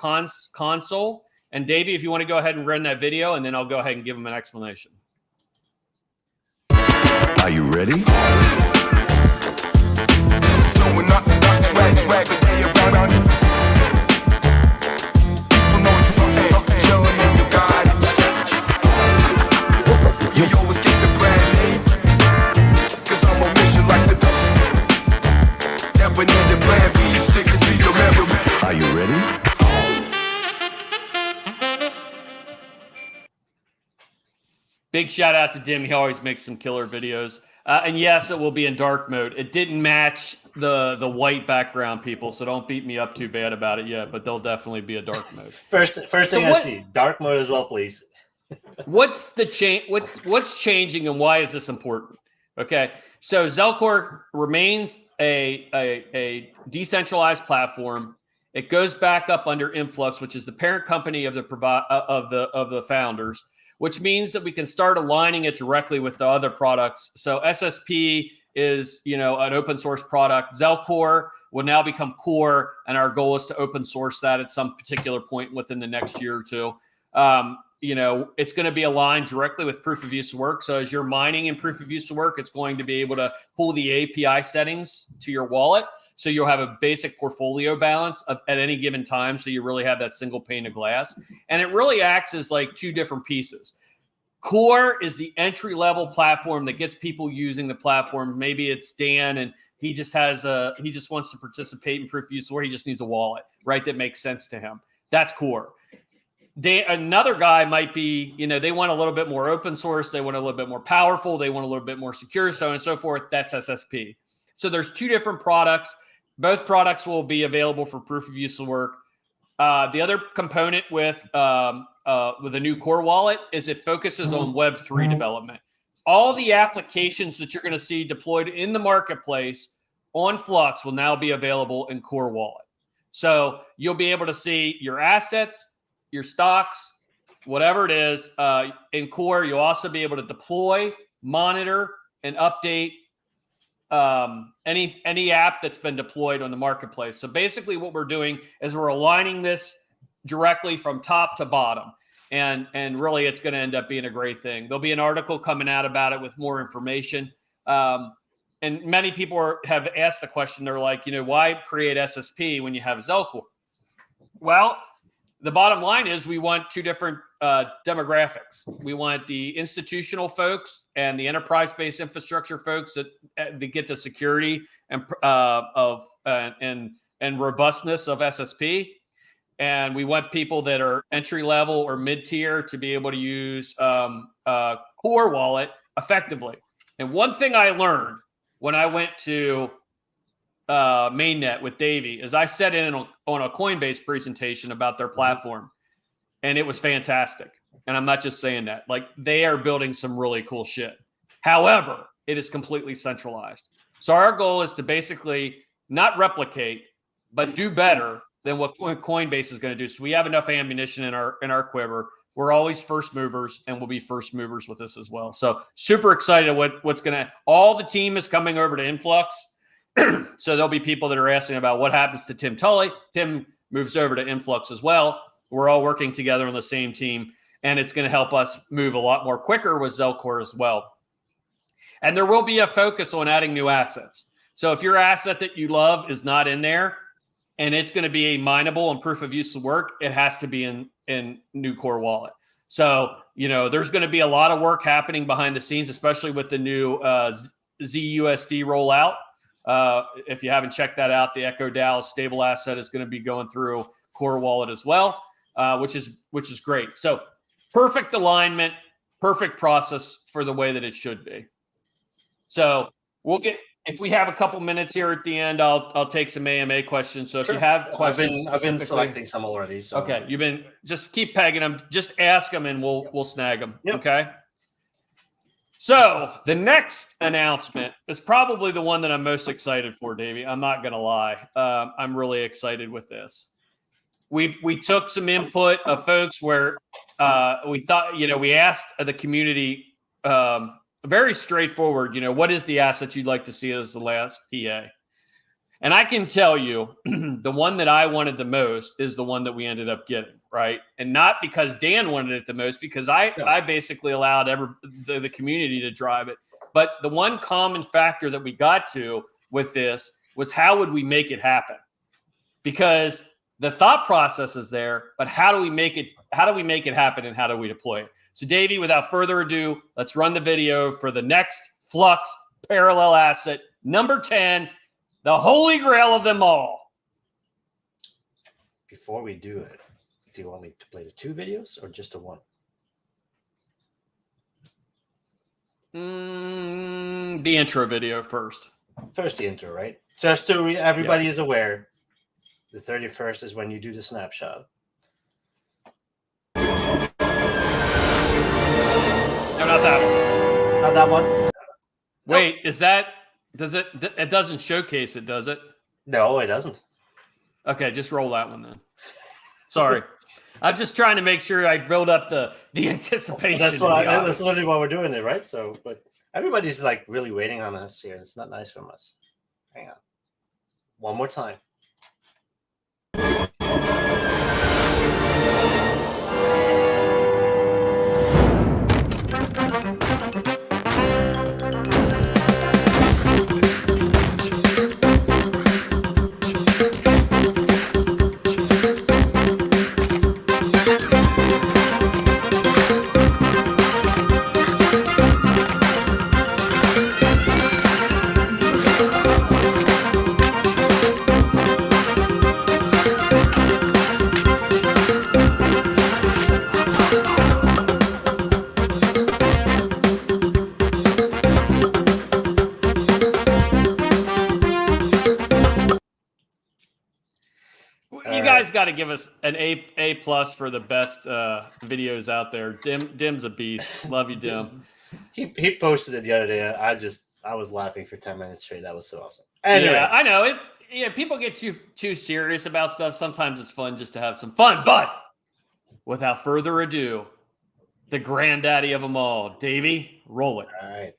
[SPEAKER 3] console. And Davey, if you want to go ahead and run that video, and then I'll go ahead and give them an explanation.
[SPEAKER 2] Are you ready? Are you ready?
[SPEAKER 3] Big shout out to Dim. He always makes some killer videos. And yes, it will be in dark mode. It didn't match the white background, people, so don't beat me up too bad about it yet, but they'll definitely be a dark mode.
[SPEAKER 4] First thing I see, dark mode as well, please.
[SPEAKER 3] What's the change? What's changing, and why is this important? Okay, so Zelcore remains a decentralized platform. It goes back up under Influx, which is the parent company of the founders, which means that we can start aligning it directly with the other products. So SSP is, an open source product. Zelcore will now become Core, and our goal is to open source that at some particular point within the next year or two. It's going to be aligned directly with proof of use of work. So as you're mining in proof of use of work, it's going to be able to pull the API settings to your wallet. So you'll have a basic portfolio balance at any given time. So you really have that single pane of glass. And it really acts as like two different pieces. Core is the entry-level platform that gets people using the platform. Maybe it's Dan and He just wants to participate in proof of use, or he just needs a wallet, right? That makes sense to him. That's core. Another guy might be, they want a little bit more open source. They want a little bit more powerful. They want a little bit more secure, so on and so forth. That's SSP. So there's two different products. Both products will be available for proof of use work. The other component with a new core wallet is it focuses on Web3 development. All the applications that you're going to see deployed in the marketplace on Flux will now be available in core wallet. So you'll be able to see your assets, your stocks, whatever it is, in core. You'll also be able to deploy, monitor, and update any app that's been deployed on the marketplace. So basically what we're doing is we're aligning this directly from top to bottom. And really it's going to end up being a great thing. There'll be an article coming out about it with more information. And many people have asked the question, they're like, why create SSP when you have Zelcore? Well, the bottom line is we want two different demographics. We want the institutional folks and the enterprise-based infrastructure folks that get the security and robustness of SSP. And we want people that are entry level or mid-tier to be able to use core wallet effectively. And one thing I learned when I went to mainnet with Davey is I sat in on a Coinbase presentation about their platform, and it was fantastic. And I'm not just saying that. Like, they are building some really cool shit. However, it is completely centralized. So our goal is to basically not replicate, but do better than what Coinbase is going to do. So we have enough ammunition in our quiver. We're always first movers, and we'll be first movers with this as well. So super excited what's going to. All the team is coming over to Influx. So there'll be people that are asking about what happens to Tim Tully. Tim moves over to Influx as well. We're all working together on the same team, and it's going to help us move a lot more quicker with Zelcore as well. And there will be a focus on adding new assets. So if your asset that you love is not in there, and it's going to be a mineable and proof of use work, it has to be in new core wallet. So, there's going to be a lot of work happening behind the scenes, especially with the new ZUSD rollout. If you haven't checked that out, the Echo DAO stable asset is going to be going through core wallet as well, which is great. So perfect alignment, perfect process for the way that it should be. So if we have a couple minutes here at the end, I'll take some AMA questions. So if you have questions,
[SPEAKER 4] I've been selecting some already. So
[SPEAKER 3] okay, just keep pegging them. Just ask them, and we'll snag them. Yep. Okay. So the next announcement is probably the one that I'm most excited for, Davey. I'm not gonna lie. I'm really excited with this. We took some input of folks where we thought, we asked the community. Very straightforward, what is the asset you'd like to see as the last PA? And I can tell you the one that I wanted the most is the one that we ended up getting, right? And not because Dan wanted it the most, because I basically allowed the community to drive it. But the one common factor that we got to with this was how would we make it happen? Because the thought process is there, but how do we make it happen, and how do we deploy it? So, Davey, without further ado, let's run the video for the next Flux parallel asset, number 10, the holy grail of them all.
[SPEAKER 4] Before we do it, do you want me to play the two videos or just the one?
[SPEAKER 3] The intro video first.
[SPEAKER 4] First the intro, right? Just so everybody is aware, the 31st is when you do the snapshot.
[SPEAKER 3] No, not that one.
[SPEAKER 4] Not that one?
[SPEAKER 3] Wait, it doesn't showcase it, does it?
[SPEAKER 4] No, it doesn't.
[SPEAKER 3] Okay, just roll that one then. Sorry. I'm just trying to make sure I build up the anticipation.
[SPEAKER 4] That's literally why we're doing it, right? So, but everybody's like really waiting on us here. It's not nice from us. Hang on. One more time.
[SPEAKER 3] got to give us an A plus for the best videos out there. Dim's a beast. Love you, Dim.
[SPEAKER 4] He posted it the other day. I was laughing for 10 minutes straight. That was so awesome. Anyway.
[SPEAKER 3] Yeah, I know it. Yeah, people get too serious about stuff. Sometimes it's fun just to have some fun. But without further ado, the granddaddy of them all, Davey, roll it.
[SPEAKER 4] All right.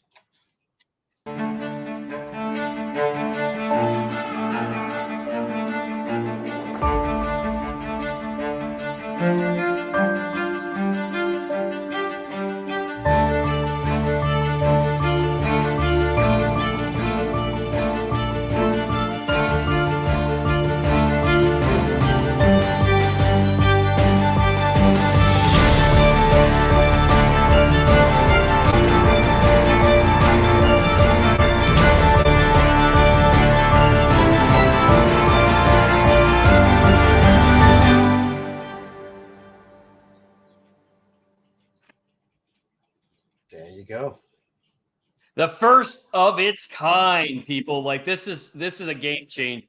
[SPEAKER 4] There you go.
[SPEAKER 3] The first of its kind, people. Like this is a game change.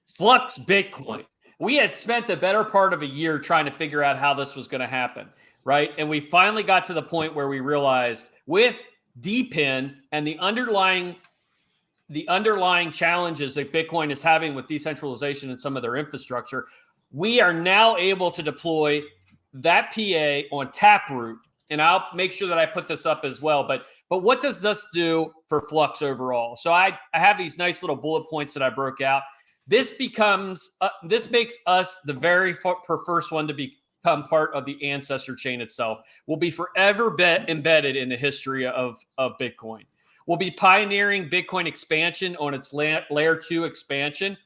[SPEAKER 3] Flux Bitcoin. We had spent the better part of a year trying to figure out how this was going to happen, right? And we finally got to the point where we realized with DPIN and the underlying challenges that Bitcoin is having with decentralization and some of their infrastructure, we are now able to deploy that PA on Taproot. And I'll make sure that I put this up as well. But what does this do for Flux overall? So I have these nice little bullet points that I broke out. This makes us the very first one to become part of the ancestor chain itself. We'll be forever embedded in the history of Bitcoin. We'll be pioneering Bitcoin expansion on its layer 2 expansion.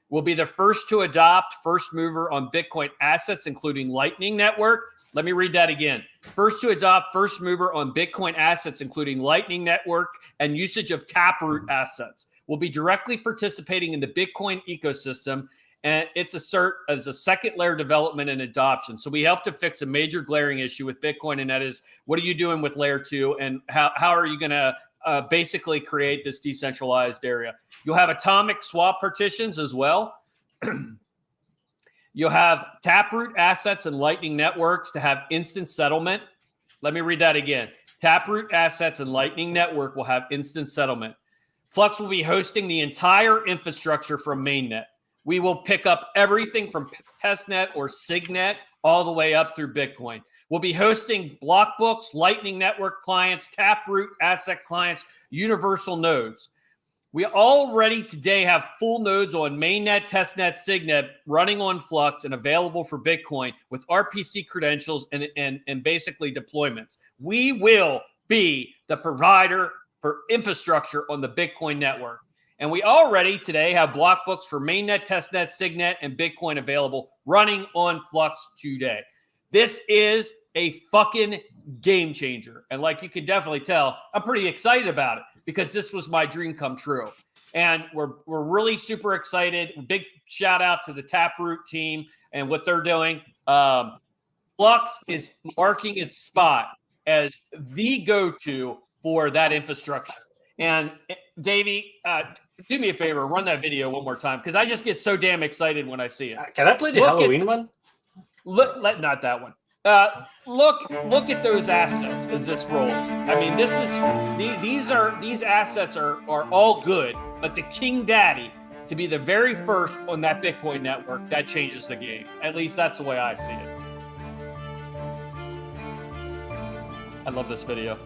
[SPEAKER 3] We'll be the first to adopt, first mover on Bitcoin assets, including Lightning Network. Let me read that again. First to adopt, first mover on Bitcoin assets, including Lightning Network and usage of Taproot assets. We'll be directly participating in the Bitcoin ecosystem, and it's as a second layer development and adoption. So we help to fix a major glaring issue with Bitcoin, and that is, what are you doing with layer 2, and how are you going to basically create this decentralized area? You'll have atomic swap partitions as well. You'll have Taproot assets and Lightning Networks to have instant settlement. Let me read that again. Taproot assets and Lightning Network will have instant settlement. Flux will be hosting the entire infrastructure from mainnet. We will pick up everything from testnet or signet all the way up through Bitcoin. We'll be hosting blockbooks, Lightning Network clients, Taproot asset clients, universal nodes. We already today have full nodes on mainnet, testnet, signet running on Flux and available for Bitcoin with RPC credentials and basically deployments. We will be the provider for infrastructure on the Bitcoin network. And we already today have blockbooks for mainnet, testnet, signet, and Bitcoin available running on Flux today. This is a fucking game changer. And like you can definitely tell, I'm pretty excited about it because this was my dream come true. And we're really super excited. Big shout out to the Taproot team and what they're doing. Flux is marking its spot as the go-to for that infrastructure. And Davey, do me a favor, run that video one more time because I just get so damn excited when I see it.
[SPEAKER 4] Can I play the Halloween one?
[SPEAKER 3] Not that one. Look at those assets as this rolls. I mean, these assets are all good, but the King Daddy to be the very first on that Bitcoin network, that changes the game. At least that's the way I see it. I love this video.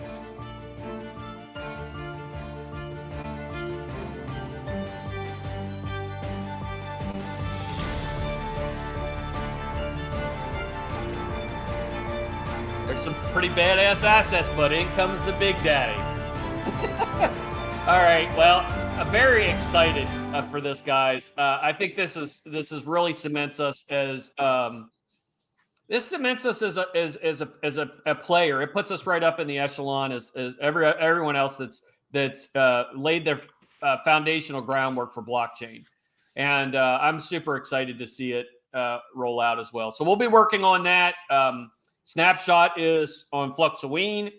[SPEAKER 3] There's some pretty badass assets, but in comes the Big Daddy. All right, well, I'm very excited for this, guys. I think this really cements us as a player. It puts us right up in the echelon as everyone else that's laid their foundational groundwork for blockchain, and I'm super excited to see it roll out as well. So we'll be working on that. Snapshot is on Fluxoween.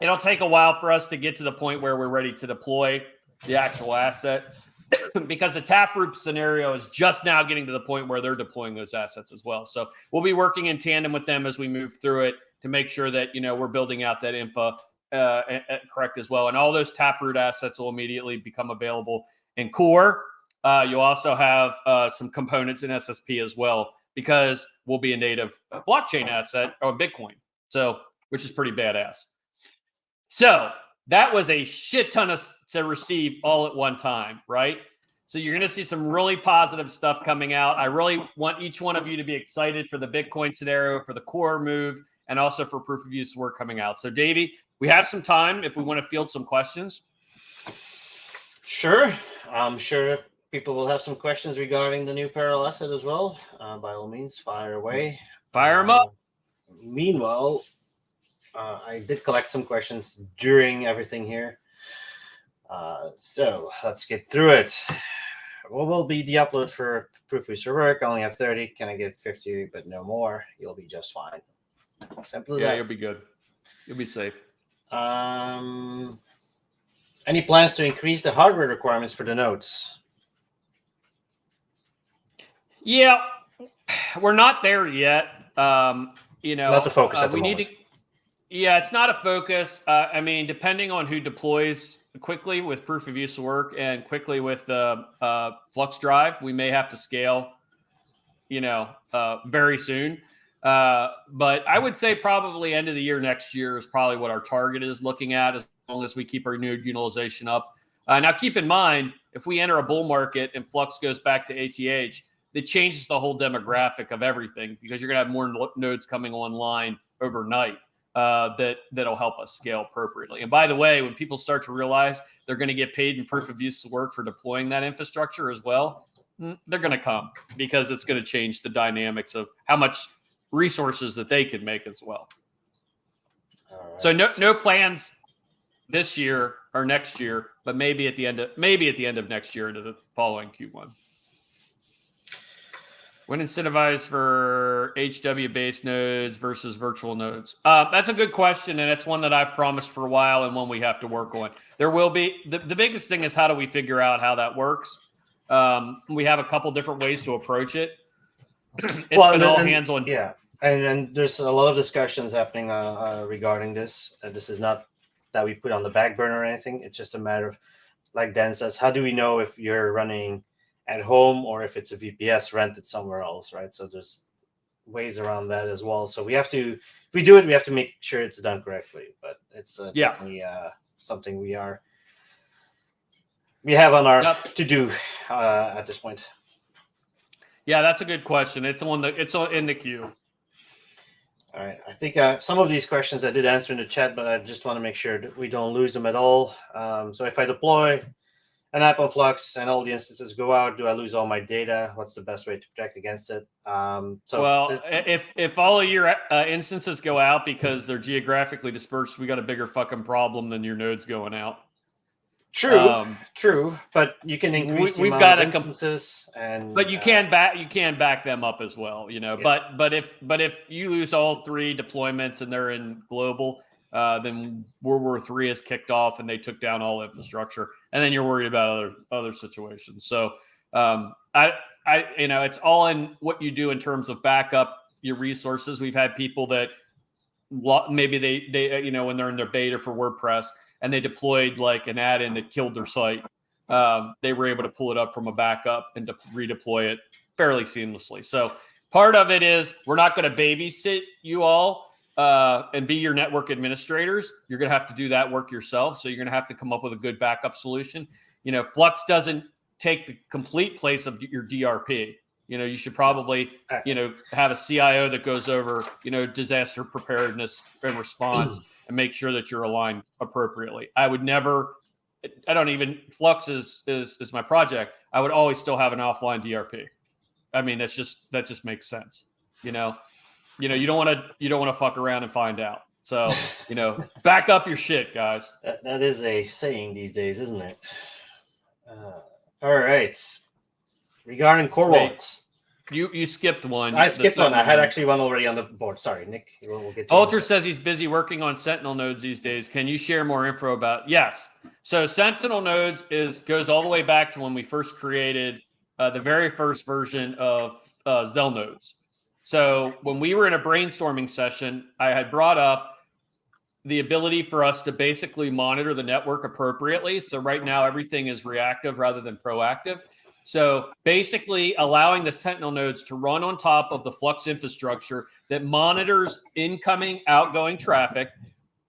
[SPEAKER 3] It'll take a while for us to get to the point where we're ready to deploy the actual asset. because the Taproot scenario is just now getting to the point where they're deploying those assets as well. So we'll be working in tandem with them as we move through it to make sure that, we're building out that info correct as well. And all those Taproot assets will immediately become available in Core. You'll also have some components in SSP as well, because we'll be a native blockchain asset or Bitcoin. So, which is pretty badass. So that was a shit ton to receive all at one time, right? So you're going to see some really positive stuff coming out. I really want each one of you to be excited for the Bitcoin scenario, for the Core move, and also for proof of use work coming out. So Davey, we have some time if we want to field some questions.
[SPEAKER 4] Sure. I'm sure people will have some questions regarding the new parallel asset as well. By all means, fire away.
[SPEAKER 3] Fire them up.
[SPEAKER 4] Meanwhile, I did collect some questions during everything here. So let's get through it. What will be the upload for proof of use work? I only have 30. Can I get 50, but no more? You'll be just fine. Simple as that.
[SPEAKER 3] Yeah, you'll be good. You'll be safe.
[SPEAKER 4] Any plans to increase the hardware requirements for the nodes?
[SPEAKER 3] Yeah, we're not there yet.
[SPEAKER 4] Not the focus at the moment.
[SPEAKER 3] Yeah, it's not a focus. I mean, depending on who deploys quickly with proof of use work and quickly with the Flux drive, we may have to scale, very soon. But I would say probably end of the year next year is probably what our target is looking at, as long as we keep our node utilization up. Now, keep in mind, if we enter a bull market and Flux goes back to ATH, it changes the whole demographic of everything, because you're going to have more nodes coming online overnight that'll help us scale appropriately. And by the way, when people start to realize they're going to get paid in proof of use work for deploying that infrastructure as well, they're going to come, because it's going to change the dynamics of how much resources that they can make as well. All right. So no plans this year or next year, but maybe at the end of next year into the following Q1. When incentivized for HW-based nodes versus virtual nodes? That's a good question, and it's one that I've promised for a while and one we have to work on. There will be the biggest thing is, how do we figure out how that works? We have a couple different ways to approach it. It's been all hands on.
[SPEAKER 4] Yeah, and there's a lot of discussions happening regarding this. This is not that we put on the back burner or anything. It's just a matter of, like Dan says, how do we know if you're running at home or if it's a VPS rented somewhere else, right? So there's ways around that as well. So we have to, if we do it, we have to make sure it's done correctly. But it's definitely something we have on our to do at this point.
[SPEAKER 3] Yeah, that's a good question. It's in the queue.
[SPEAKER 4] All right. I think some of these questions I did answer in the chat, but I just want to make sure that we don't lose them at all. So if I deploy an app on Flux and all the instances go out, do I lose all my data? What's the best way to protect against it?
[SPEAKER 3] If all of your instances go out because they're geographically dispersed, we got a bigger fucking problem than your nodes going out.
[SPEAKER 4] True, but you can increase the amount of instances,
[SPEAKER 3] but you can back them up as well, Yeah. But if you lose all three deployments and they're in global, then World War III is kicked off and they took down all infrastructure, and then you're worried about other situations. So it's all in what you do in terms of backup your resources. We've had people that maybe they when they're in their beta for WordPress, and they deployed like an add-in that killed their site. They were able to pull it up from a backup and to redeploy it fairly seamlessly. So part of it is, we're not going to babysit you all and be your network administrators. You're going to have to do that work yourself. So you're going to have to come up with a good backup solution. Flux doesn't take the complete place of your DRP. You should probably, have a CIO that goes over, disaster preparedness and response and make sure that you're aligned appropriately. Flux is my project. I would always still have an offline DRP. I mean, that just makes sense. You don't want to fuck around and find out. So, back up your shit, guys.
[SPEAKER 4] That is a saying these days, isn't it? All right. Regarding core wallets.
[SPEAKER 3] You skipped one.
[SPEAKER 4] I skipped one. I had
[SPEAKER 3] node.
[SPEAKER 4] actually one already on the board. Sorry, Nick. We'll get to
[SPEAKER 3] Alter says he's busy working on Sentinel nodes these days. Can you share more info about? Yes. So Sentinel nodes goes all the way back to when we first created the very first version of Zel nodes. So when we were in a brainstorming session, I had brought up the ability for us to basically monitor the network appropriately. So right now everything is reactive rather than proactive. So basically allowing the Sentinel nodes to run on top of the Flux infrastructure that monitors incoming, outgoing traffic,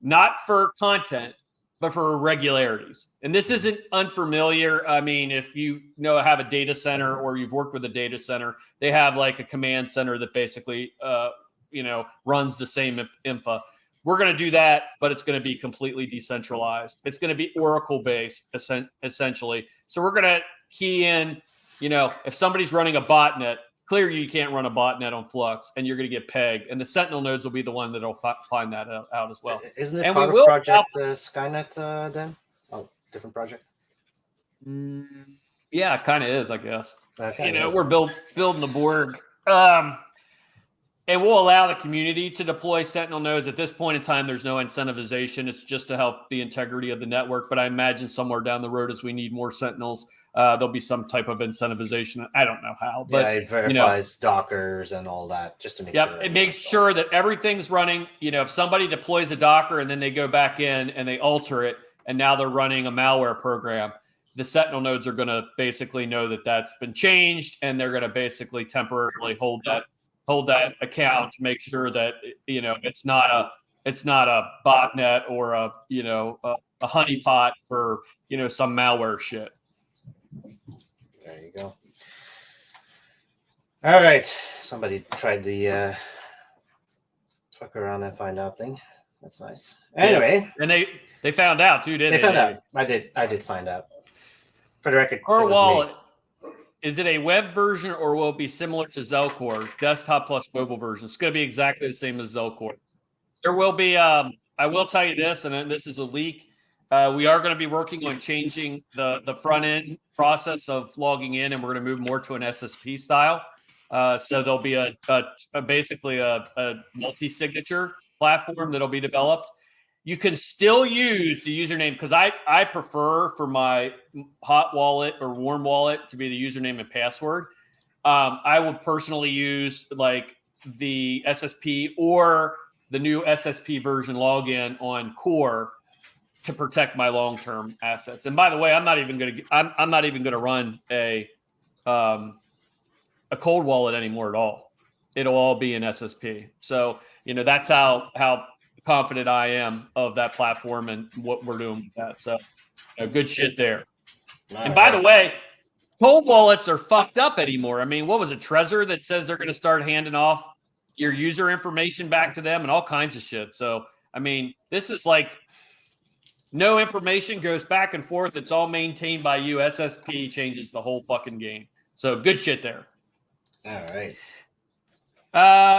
[SPEAKER 3] not for content, but for irregularities. And this isn't unfamiliar. I mean, if you have a data center or you've worked with a data center, they have like a command center that basically, runs the same info. We're going to do that, but it's going to be completely decentralized. It's going to be Oracle-based, essentially. So we're going to key in, if somebody's running a botnet, clearly you can't run a botnet on Flux, and you're going to get pegged. And the Sentinel nodes will be the one that'll find that out as well.
[SPEAKER 4] Isn't it
[SPEAKER 3] and
[SPEAKER 4] part of Project Skynet then? Oh, different project?
[SPEAKER 3] Yeah, it kind of is, I guess.
[SPEAKER 4] Okay,
[SPEAKER 3] we're building the Borg. And we'll allow the community to deploy Sentinel nodes. At this point in time, there's no incentivization. It's just to help the integrity of the network. But I imagine somewhere down the road, as we need more Sentinels, there'll be some type of incentivization. I don't know how. But,
[SPEAKER 4] it verifies Dockers and all that just to make sure.
[SPEAKER 3] Yep, it makes sure that everything's running. If somebody deploys a Docker and then they go back in and they alter it, and now they're running a malware program, the Sentinel nodes are going to basically know that that's been changed, and they're going to basically temporarily hold that account to make sure that it's not a botnet or a honeypot for some malware shit.
[SPEAKER 4] There you go. All right, somebody tried the fuck around and find out thing. That's nice. Anyway,
[SPEAKER 3] and they found out too, didn't they?
[SPEAKER 4] They found out. I did find out. For the record,
[SPEAKER 3] Our wallet. Is it a web version or will it be similar to Zelcore, desktop plus mobile version? It's going to be exactly the same as Zelcore. There will be, I will tell you this, and this is a leak. We are going to be working on changing the front end process of logging in, and we're going to move more to an SSP style. So there'll be basically a multi-signature platform that'll be developed. You can still use the username because I prefer for my hot wallet or warm wallet to be the username and password. I would personally use like the SSP or the new SSP version login on Core to protect my long-term assets. And by the way, I'm not even going to run a cold wallet anymore at all. It'll all be an SSP. So that's how confident I am of that platform and what we're doing with that. So good shit there. And by the way, cold wallets are fucked up anymore. I mean, what was it, Trezor, that says they're going to start handing off your user information back to them and all kinds of shit. So, I mean, this is like no information goes back and forth. It's all maintained by you. SSP changes the whole fucking game. So good shit there.
[SPEAKER 4] All right.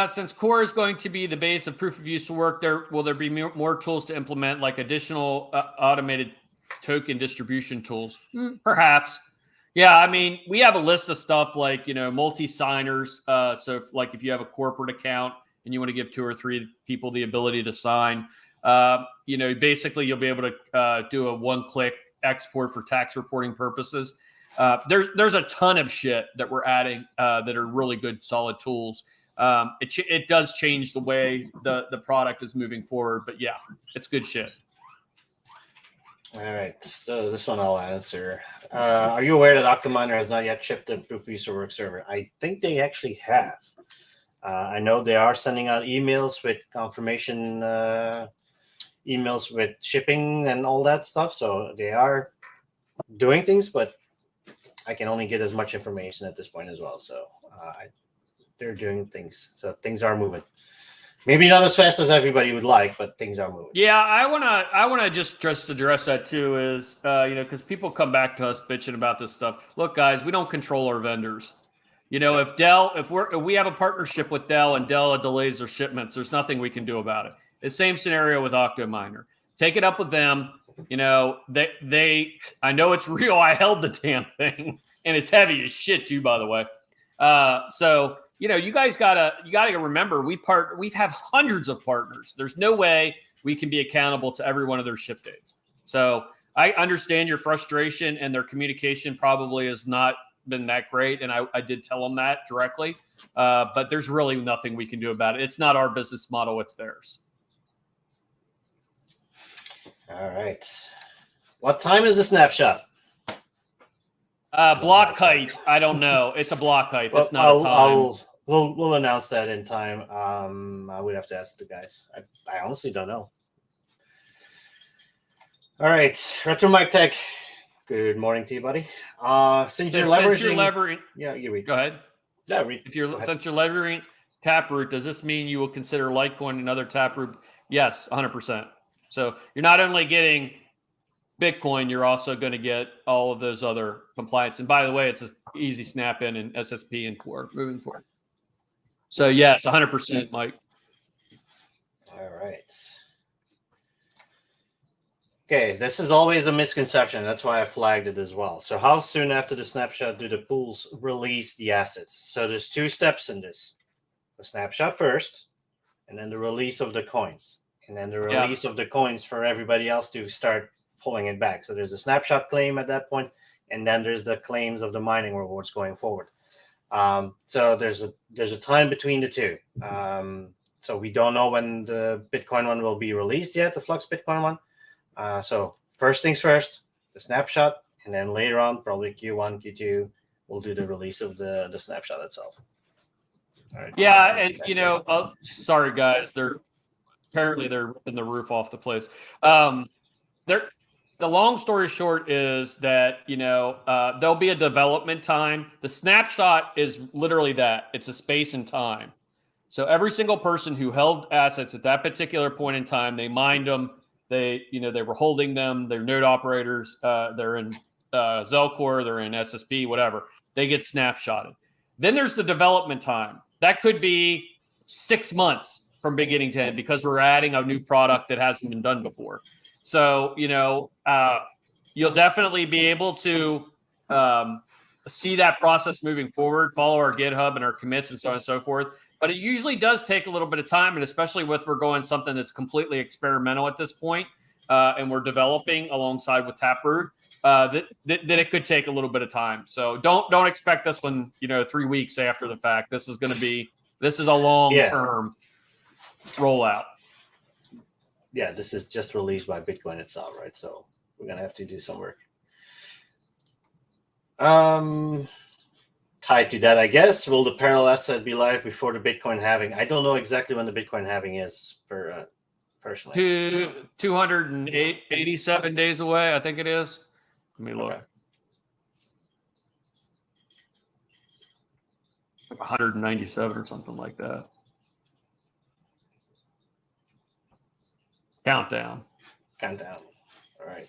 [SPEAKER 3] Since Core is going to be the base of proof of use work, will there be more tools to implement, like additional automated token distribution tools? Perhaps. Yeah, I mean, we have a list of stuff like, multi-signers. So if you have a corporate account and you want to give 2 or 3 people the ability to sign, basically you'll be able to do a one-click export for tax reporting purposes. There's a ton of shit that we're adding that are really good, solid tools. It does change the way the product is moving forward, but yeah, it's good shit.
[SPEAKER 4] All right, so this one I'll answer. Are you aware that Octominer has not yet shipped the proof of use work server? I think they actually have. I know they are sending out emails with confirmation, emails with shipping and all that stuff. So they are doing things, but I can only get as much information at this point as well. So they're doing things. So things are moving. Maybe not as fast as everybody would like, but things are moving.
[SPEAKER 3] Yeah, I wanna just address that too. Is because people come back to us bitching about this stuff. Look, guys, we don't control our vendors. If we have a partnership with Dell and Dell delays their shipments, there's nothing we can do about it. The same scenario with Octominer. Take it up with them. I know it's real. I held the damn thing, and it's heavy as shit too, by the way. So you guys gotta remember we have hundreds of partners. There's no way we can be accountable to every one of their ship dates. So I understand your frustration, and their communication probably has not been that great. And I did tell them that directly, but there's really nothing we can do about it. It's not our business model; it's theirs.
[SPEAKER 4] All right. What time is the snapshot?
[SPEAKER 3] Block height. I don't know. It's a block height. It's not a time.
[SPEAKER 4] We'll announce that in time. I would have to ask the guys. I honestly don't know. All right, Retro Mike Tech. Good morning to you, buddy. Since you're leveraging, yeah, you read.
[SPEAKER 3] Go ahead.
[SPEAKER 4] Yeah, read.
[SPEAKER 3] Since you're leveraging Taproot, does this mean you will consider Litecoin another Taproot? Yes, 100%. So you're not only getting Bitcoin, you're also going to get all of those other compliance. And by the way, it's an easy snap in and SSP and core moving forward. So yes, 100%, Mike.
[SPEAKER 4] All right. Okay, this is always a misconception. That's why I flagged it as well. So how soon after the snapshot do the pools release the assets? So there's two steps in this. The snapshot first, and then the release of the coins. And then the release of the coins for everybody else to start pulling it back. So there's a snapshot claim at that point, and then there's the claims of the mining rewards going forward. So there's a time between the two. So we don't know when the Bitcoin one will be released yet, the Flux Bitcoin one. So first things first, the snapshot, and then later on, probably Q1, Q2, we'll do the release of the snapshot itself. All right.
[SPEAKER 3] Yeah, it's sorry guys, they're ripping the roof off the place. The long story short is that there'll be a development time. The snapshot is literally that. It's a space and time. So every single person who held assets at that particular point in time, they mined them. They were holding them. They're node operators. They're in Zelcore. They're in SSP. Whatever. They get snapshotted. Then there's the development time. That could be 6 months from beginning to end because we're adding a new product that hasn't been done before. So you'll definitely be able to see that process moving forward. Follow our GitHub and our commits and so on and so forth. But it usually does take a little bit of time, and especially with we're going something that's completely experimental at this point, and we're developing alongside with Taproot, that it could take a little bit of time. So don't expect this one 3 weeks after the fact. This is a long-term rollout.
[SPEAKER 4] Yeah, this is just released by Bitcoin itself, right? So we're gonna have to do some work. Tied to that, I guess, will the parallel asset be live before the Bitcoin halving? I don't know exactly when the Bitcoin halving is, personally.
[SPEAKER 3] 287 days away, I think it is. Let me look. Okay. 197 or something like that. Countdown.
[SPEAKER 4] All right.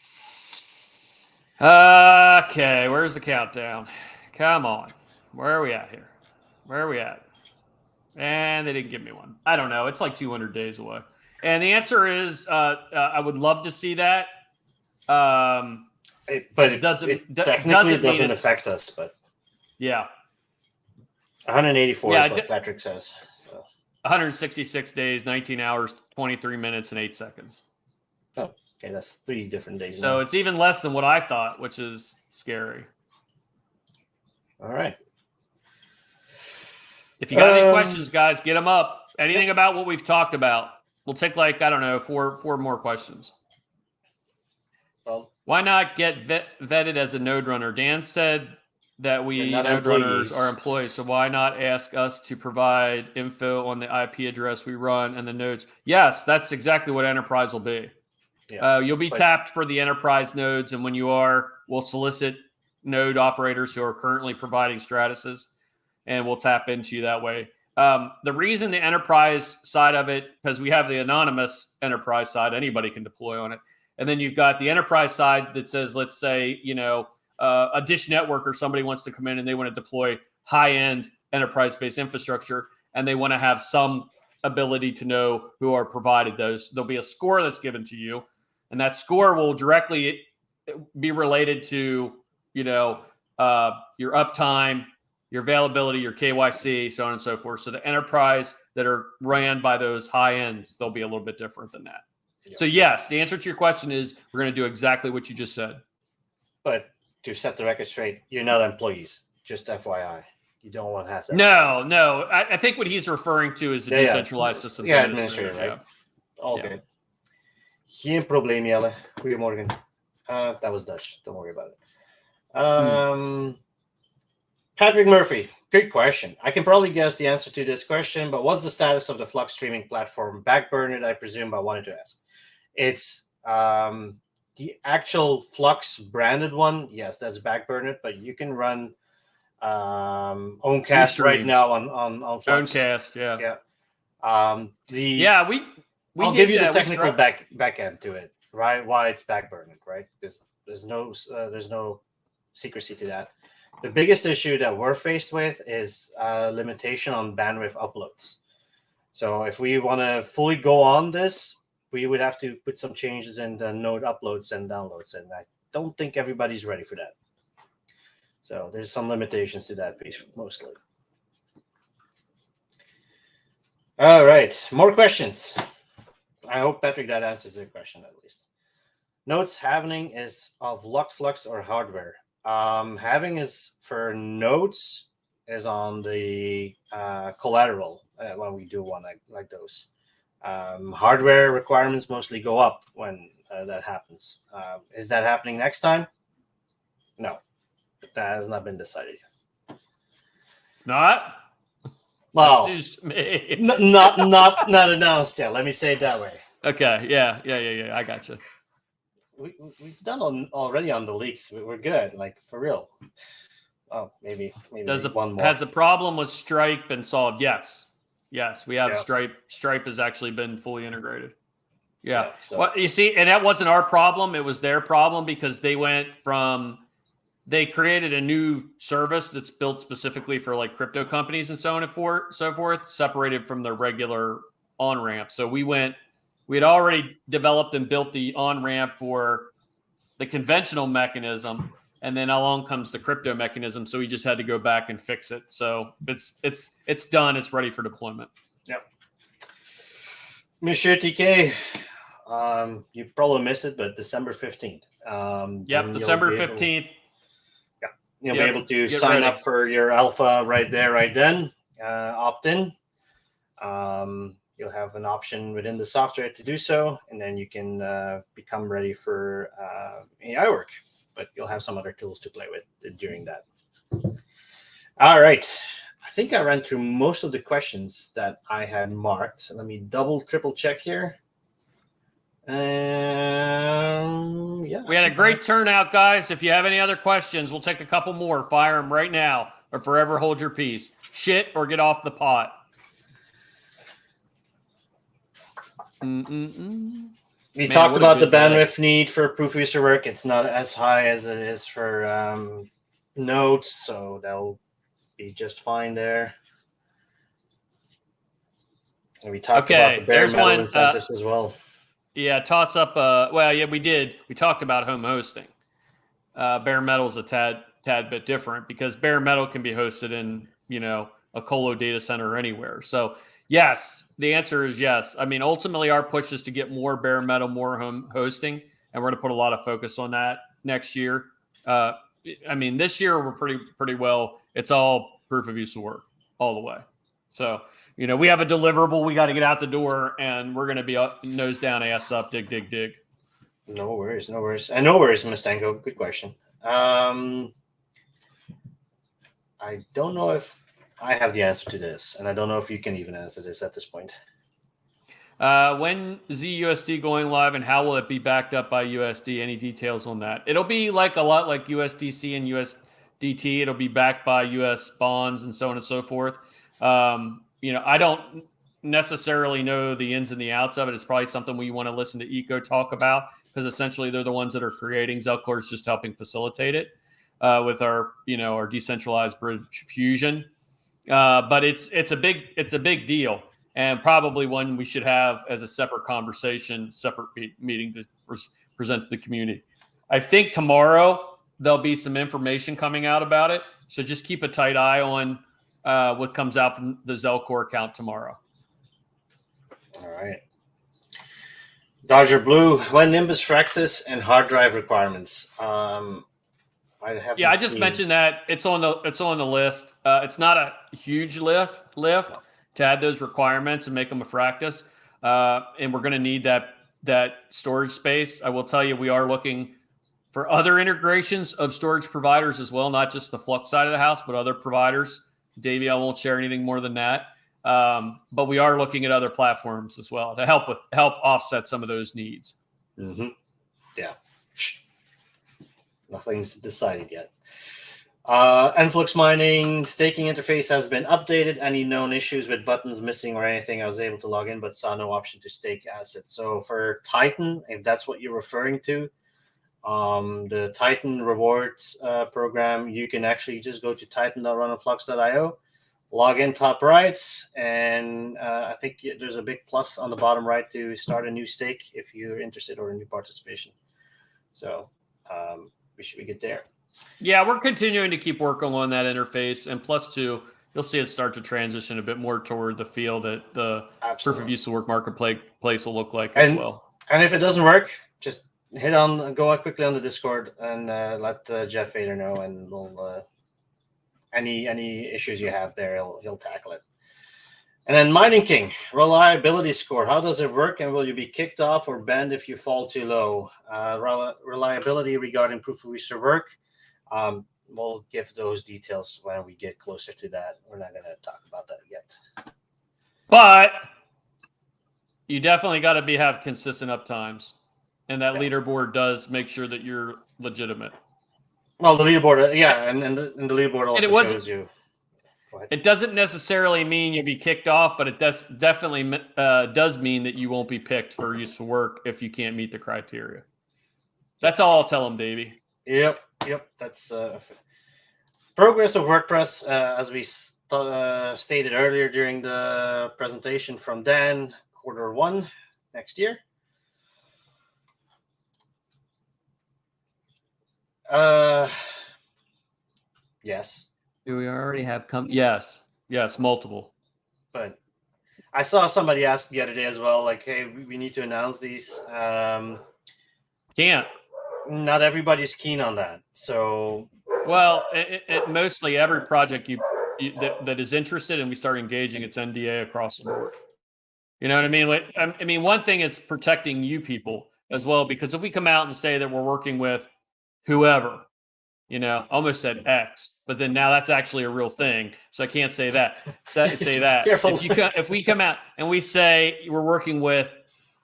[SPEAKER 3] Okay, where's the countdown? Come on. Where are we at here? Where are we at? And they didn't give me one. I don't know. It's like 200 days away. And the answer is I would love to see that.
[SPEAKER 4] But it doesn't affect us. But
[SPEAKER 3] yeah.
[SPEAKER 4] 184 is what Patrick says. So.
[SPEAKER 3] 166 days, 19 hours, 23 minutes, and 8 seconds.
[SPEAKER 4] Oh, okay. That's 3 different days.
[SPEAKER 3] So it's even less than what I thought, which is scary.
[SPEAKER 4] All right.
[SPEAKER 3] If you got any questions, guys, get them up. Anything about what we've talked about. We'll take 4 more questions.
[SPEAKER 4] Well,
[SPEAKER 3] why not get vetted as a node runner? Dan said that we node runners are employees, so why not ask us to provide info on the IP address we run and the nodes? Yes, that's exactly what enterprise will be. Yeah. You'll be tapped for the enterprise nodes, and when you are, we'll solicit node operators who are currently providing Stratuses, and we'll tap into you that way. The reason the enterprise side of it, because we have the anonymous enterprise side, anybody can deploy on it. And then you've got the enterprise side that says, let's say, a Dish Network or somebody wants to come in and they want to deploy high-end enterprise-based infrastructure, and they want to have some ability to know who are provided those. There'll be a score that's given to you, and that score will directly be related to, your uptime, your availability, your KYC, so on and so forth. So the enterprise that are ran by those high ends, they'll be a little bit different than that. Yep. So yes, the answer to your question is we're going to do exactly what you just said.
[SPEAKER 4] But to set the record straight, you're not employees. Just FYI, you don't want to have that.
[SPEAKER 3] No. I think what he's referring to is the decentralized systems.
[SPEAKER 4] Yeah, administrator, right? All good. Geen probleem, Jelle. Goedemorgen. That was Dutch. Don't worry about it. Patrick Murphy, good question. I can probably guess the answer to this question, but what's the status of the Flux streaming platform? Backburned, I presume, but I wanted to ask. It's the actual Flux branded one. Yes, that's backburned, but you can run Owncast right now on Flux.
[SPEAKER 3] Owncast, yeah.
[SPEAKER 4] I'll give you the technical back end to it, right? Why it's backburned, right? Because there's no secrecy to that. The biggest issue that we're faced with is limitation on bandwidth uploads. So if we want to fully go on this, we would have to put some changes in the node uploads and downloads, and I don't think everybody's ready for that. So there's some limitations to that piece, mostly. All right, more questions. I hope, Patrick, that answers the question at least. Nodes having is of Flux or hardware. Having is for nodes is on the collateral when we do one like those. Hardware requirements mostly go up when that happens. Is that happening next time? No, that has not been decided yet.
[SPEAKER 3] It's not.
[SPEAKER 4] Well, not announced yet. Let me say it that way.
[SPEAKER 3] Okay. Yeah. I got you.
[SPEAKER 4] We've done already on the leaks. We're good, like for real. Oh, maybe one more.
[SPEAKER 3] Has a problem with Stripe been solved? Yes, we have Stripe. Stripe has actually been fully integrated. Yeah.
[SPEAKER 4] So.
[SPEAKER 3] Well, you see, and that wasn't our problem. It was their problem because they created a new service that's built specifically for like crypto companies and so on and so forth, separated from their regular on-ramp. So we had already developed and built the on-ramp for the conventional mechanism, and then along comes the crypto mechanism. So we just had to go back and fix it. So it's done. It's ready for deployment.
[SPEAKER 4] Yep. Monsieur TK, you probably missed it, but December 15th.
[SPEAKER 3] December 15th.
[SPEAKER 4] You'll be able to sign up for your alpha right there, right then. Opt in. You'll have an option within the software to do so, and then you can become ready for AI work. But you'll have some other tools to play with during that. All right. I think I ran through most of the questions that I had marked. So let me triple check here. We
[SPEAKER 3] had a great turnout, guys. If you have any other questions, we'll take a couple more. Fire them right now or forever hold your peace. Shit or get off the pot.
[SPEAKER 4] We talked about the bandwidth need for proof user work. It's not as high as it is for nodes, so that'll be just fine there. And we talked about the bare metal incentives as well.
[SPEAKER 3] Yeah, toss up. We did. We talked about home hosting. Bare metal is a tad bit different because bare metal can be hosted in a colo data center or anywhere. So yes, the answer is yes. I mean, ultimately, our push is to get more bare metal, more home hosting, and we're going to put a lot of focus on that next year. This year we're pretty well. It's all proof of use work all the way. So. We have a deliverable. We got to get out the door, and we're going to be up, nose down, ass up, dig.
[SPEAKER 4] No worries. And no worries, Mustango. Good question. I don't know if I have the answer to this, and I don't know if you can even answer this at this point.
[SPEAKER 3] When ZUSD going live, and how will it be backed up by USD? Any details on that? It'll be like a lot like USDC and USDT. It'll be backed by US bonds and so on and so forth. I don't necessarily know the ins and the outs of it. It's probably something we want to listen to Eco talk about because essentially they're the ones that are creating. Zelcore is just helping facilitate it with our decentralized bridge fusion. But it's a big deal, and probably one we should have as a separate conversation, separate meeting to present to the community. I think tomorrow there'll be some information coming out about it. So just keep a tight eye on what comes out from the Zelcore account tomorrow.
[SPEAKER 4] All right. Dodger Blue, when Nimbus Fractus and hard drive requirements.
[SPEAKER 3] I just mentioned that it's on the list. It's not a huge lift to add those requirements and make them a Fractus. And we're going to need that storage space. I will tell you, we are looking for other integrations of storage providers as well, not just the Flux side of the house, but other providers. Davey, I won't share anything more than that. But we are looking at other platforms as well to help offset some of those needs.
[SPEAKER 4] Mm-hmm. Yeah. Nothing's decided yet. Flux Mining staking interface has been updated. Any known issues with buttons missing or anything? I was able to log in, but saw no option to stake assets. So for Titan, if that's what you're referring to, the Titan rewards program, you can actually just go to titan.runonflux.io, log in top right, and I think there's a big plus on the bottom right to start a new stake if you're interested or in new participation. So we should be good there.
[SPEAKER 3] Yeah, we're continuing to keep working on that interface. And plus, too, you'll see it start to transition a bit more toward the feel that the proof of use of work marketplace will look like as well.
[SPEAKER 4] And if it doesn't work, just go out quickly on the Discord and let Jeff Fader know, and we'll any issues you have there, he'll tackle it. And then Mining King, reliability score. How does it work, and will you be kicked off or banned if you fall too low? Reliability regarding proof of use of work. We'll give those details when we get closer to that. We're not going to talk about that yet.
[SPEAKER 3] But you definitely got to have consistent uptimes. And that leaderboard does make sure that you're legitimate.
[SPEAKER 4] Well, the leaderboard, and the leaderboard also shows you.
[SPEAKER 3] It doesn't necessarily mean you'll be kicked off, but it definitely does mean that you won't be picked for useful work if you can't meet the criteria. That's all I'll tell them, Davey.
[SPEAKER 4] Yep. That's progress of WordPress, as we stated earlier during the presentation from Dan, Q1 next year. Yes.
[SPEAKER 3] Do we already have Yes, multiple.
[SPEAKER 4] But I saw somebody ask the other day as well, like, hey, we need to announce these.
[SPEAKER 3] Can't.
[SPEAKER 4] Not everybody's keen on that. So,
[SPEAKER 3] well, it mostly every project that is interested and we start engaging, it's NDA across the board. You know what I mean? I mean, one thing is protecting you people as well, because if we come out and say that we're working with whoever, almost said X, but then now that's actually a real thing, so I can't say that. Say that.
[SPEAKER 4] Careful.
[SPEAKER 3] If we come out and we say we're working with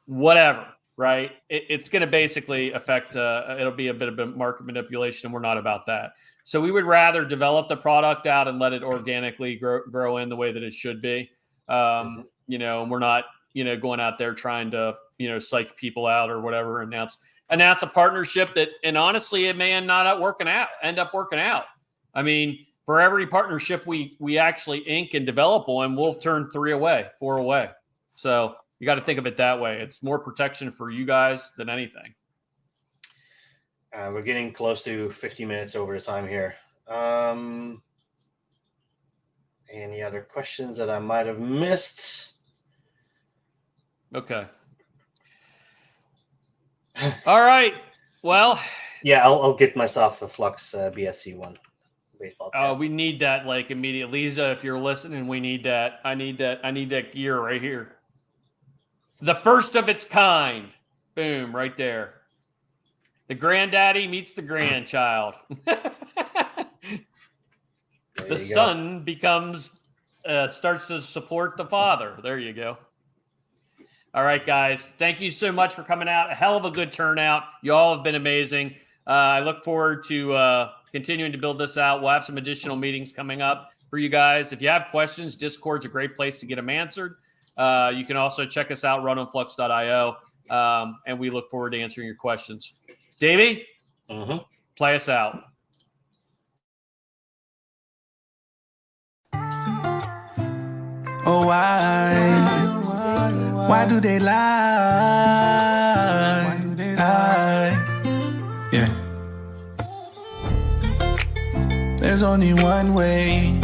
[SPEAKER 3] whatever, right? It's going to basically affect. It'll be a bit of a market manipulation, and we're not about that. So we would rather develop the product out and let it organically grow in the way that it should be. And we're not, going out there trying to, psych people out or whatever, announce a partnership that, and honestly, it may end up working out. I mean, for every partnership we actually ink and develop on, we'll turn 4 away. So you got to think of it that way. It's more protection for you guys than anything.
[SPEAKER 4] We're getting close to 50 minutes over the time here. Any other questions that I might have missed?
[SPEAKER 3] Okay. All right. Well,
[SPEAKER 4] yeah, I'll get myself a Flux BSC one.
[SPEAKER 3] We need that like immediately. Lisa, if you're listening, we need that. I need that gear right here. The first of its kind. Boom, right there. The granddaddy meets the grandchild. The son starts to support the father. There you go. All right, guys. Thank you so much for coming out. A hell of a good turnout. You all have been amazing. I look forward to continuing to build this out. We'll have some additional meetings coming up for you guys. If you have questions, Discord's a great place to get them answered. You can also check us out, runonflux.io, and we look forward to answering your questions. Davey, play us out.
[SPEAKER 1] Oh, why do they lie? Yeah. There's only one way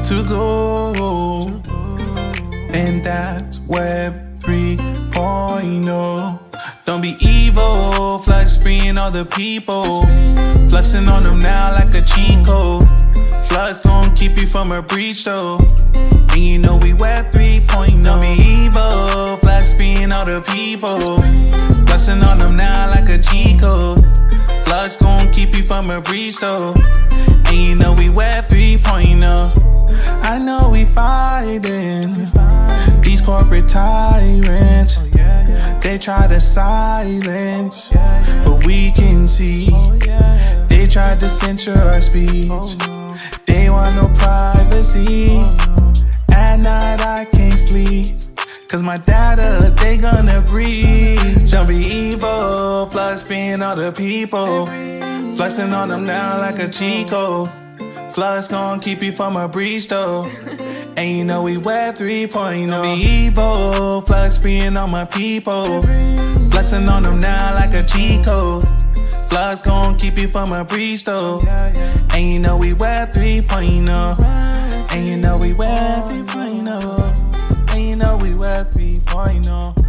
[SPEAKER 1] to go, and that's Web 3.0. Don't be evil, Flux freeing all the people. Fluxing on them now like a cheat code. Flux gon' keep you from a breach though. And you know we Web 3.0. Don't be evil, Flux freeing all the people. Fluxing on them now like a cheat code. Flux gon' keep you from a breach though. And you know we Web 3.0. I know we fighting these corporate tyrants. They try to silence, but we can see. They tried to censor our speech. They want no privacy. At night I can't sleep, cause my data, they gonna breach. Don't be evil, Flux freeing all the people. Fluxing on them now like a cheat code. Flux gon' keep you from a breach though. And you know we Web 3.0. Don't be evil, Flux freeing all my people. Fluxing on them now like a cheat code. Flux gon' keep you from a breach though. And you know we Web 3.0. And you know we Web 3.0. And you know we Web 3.0.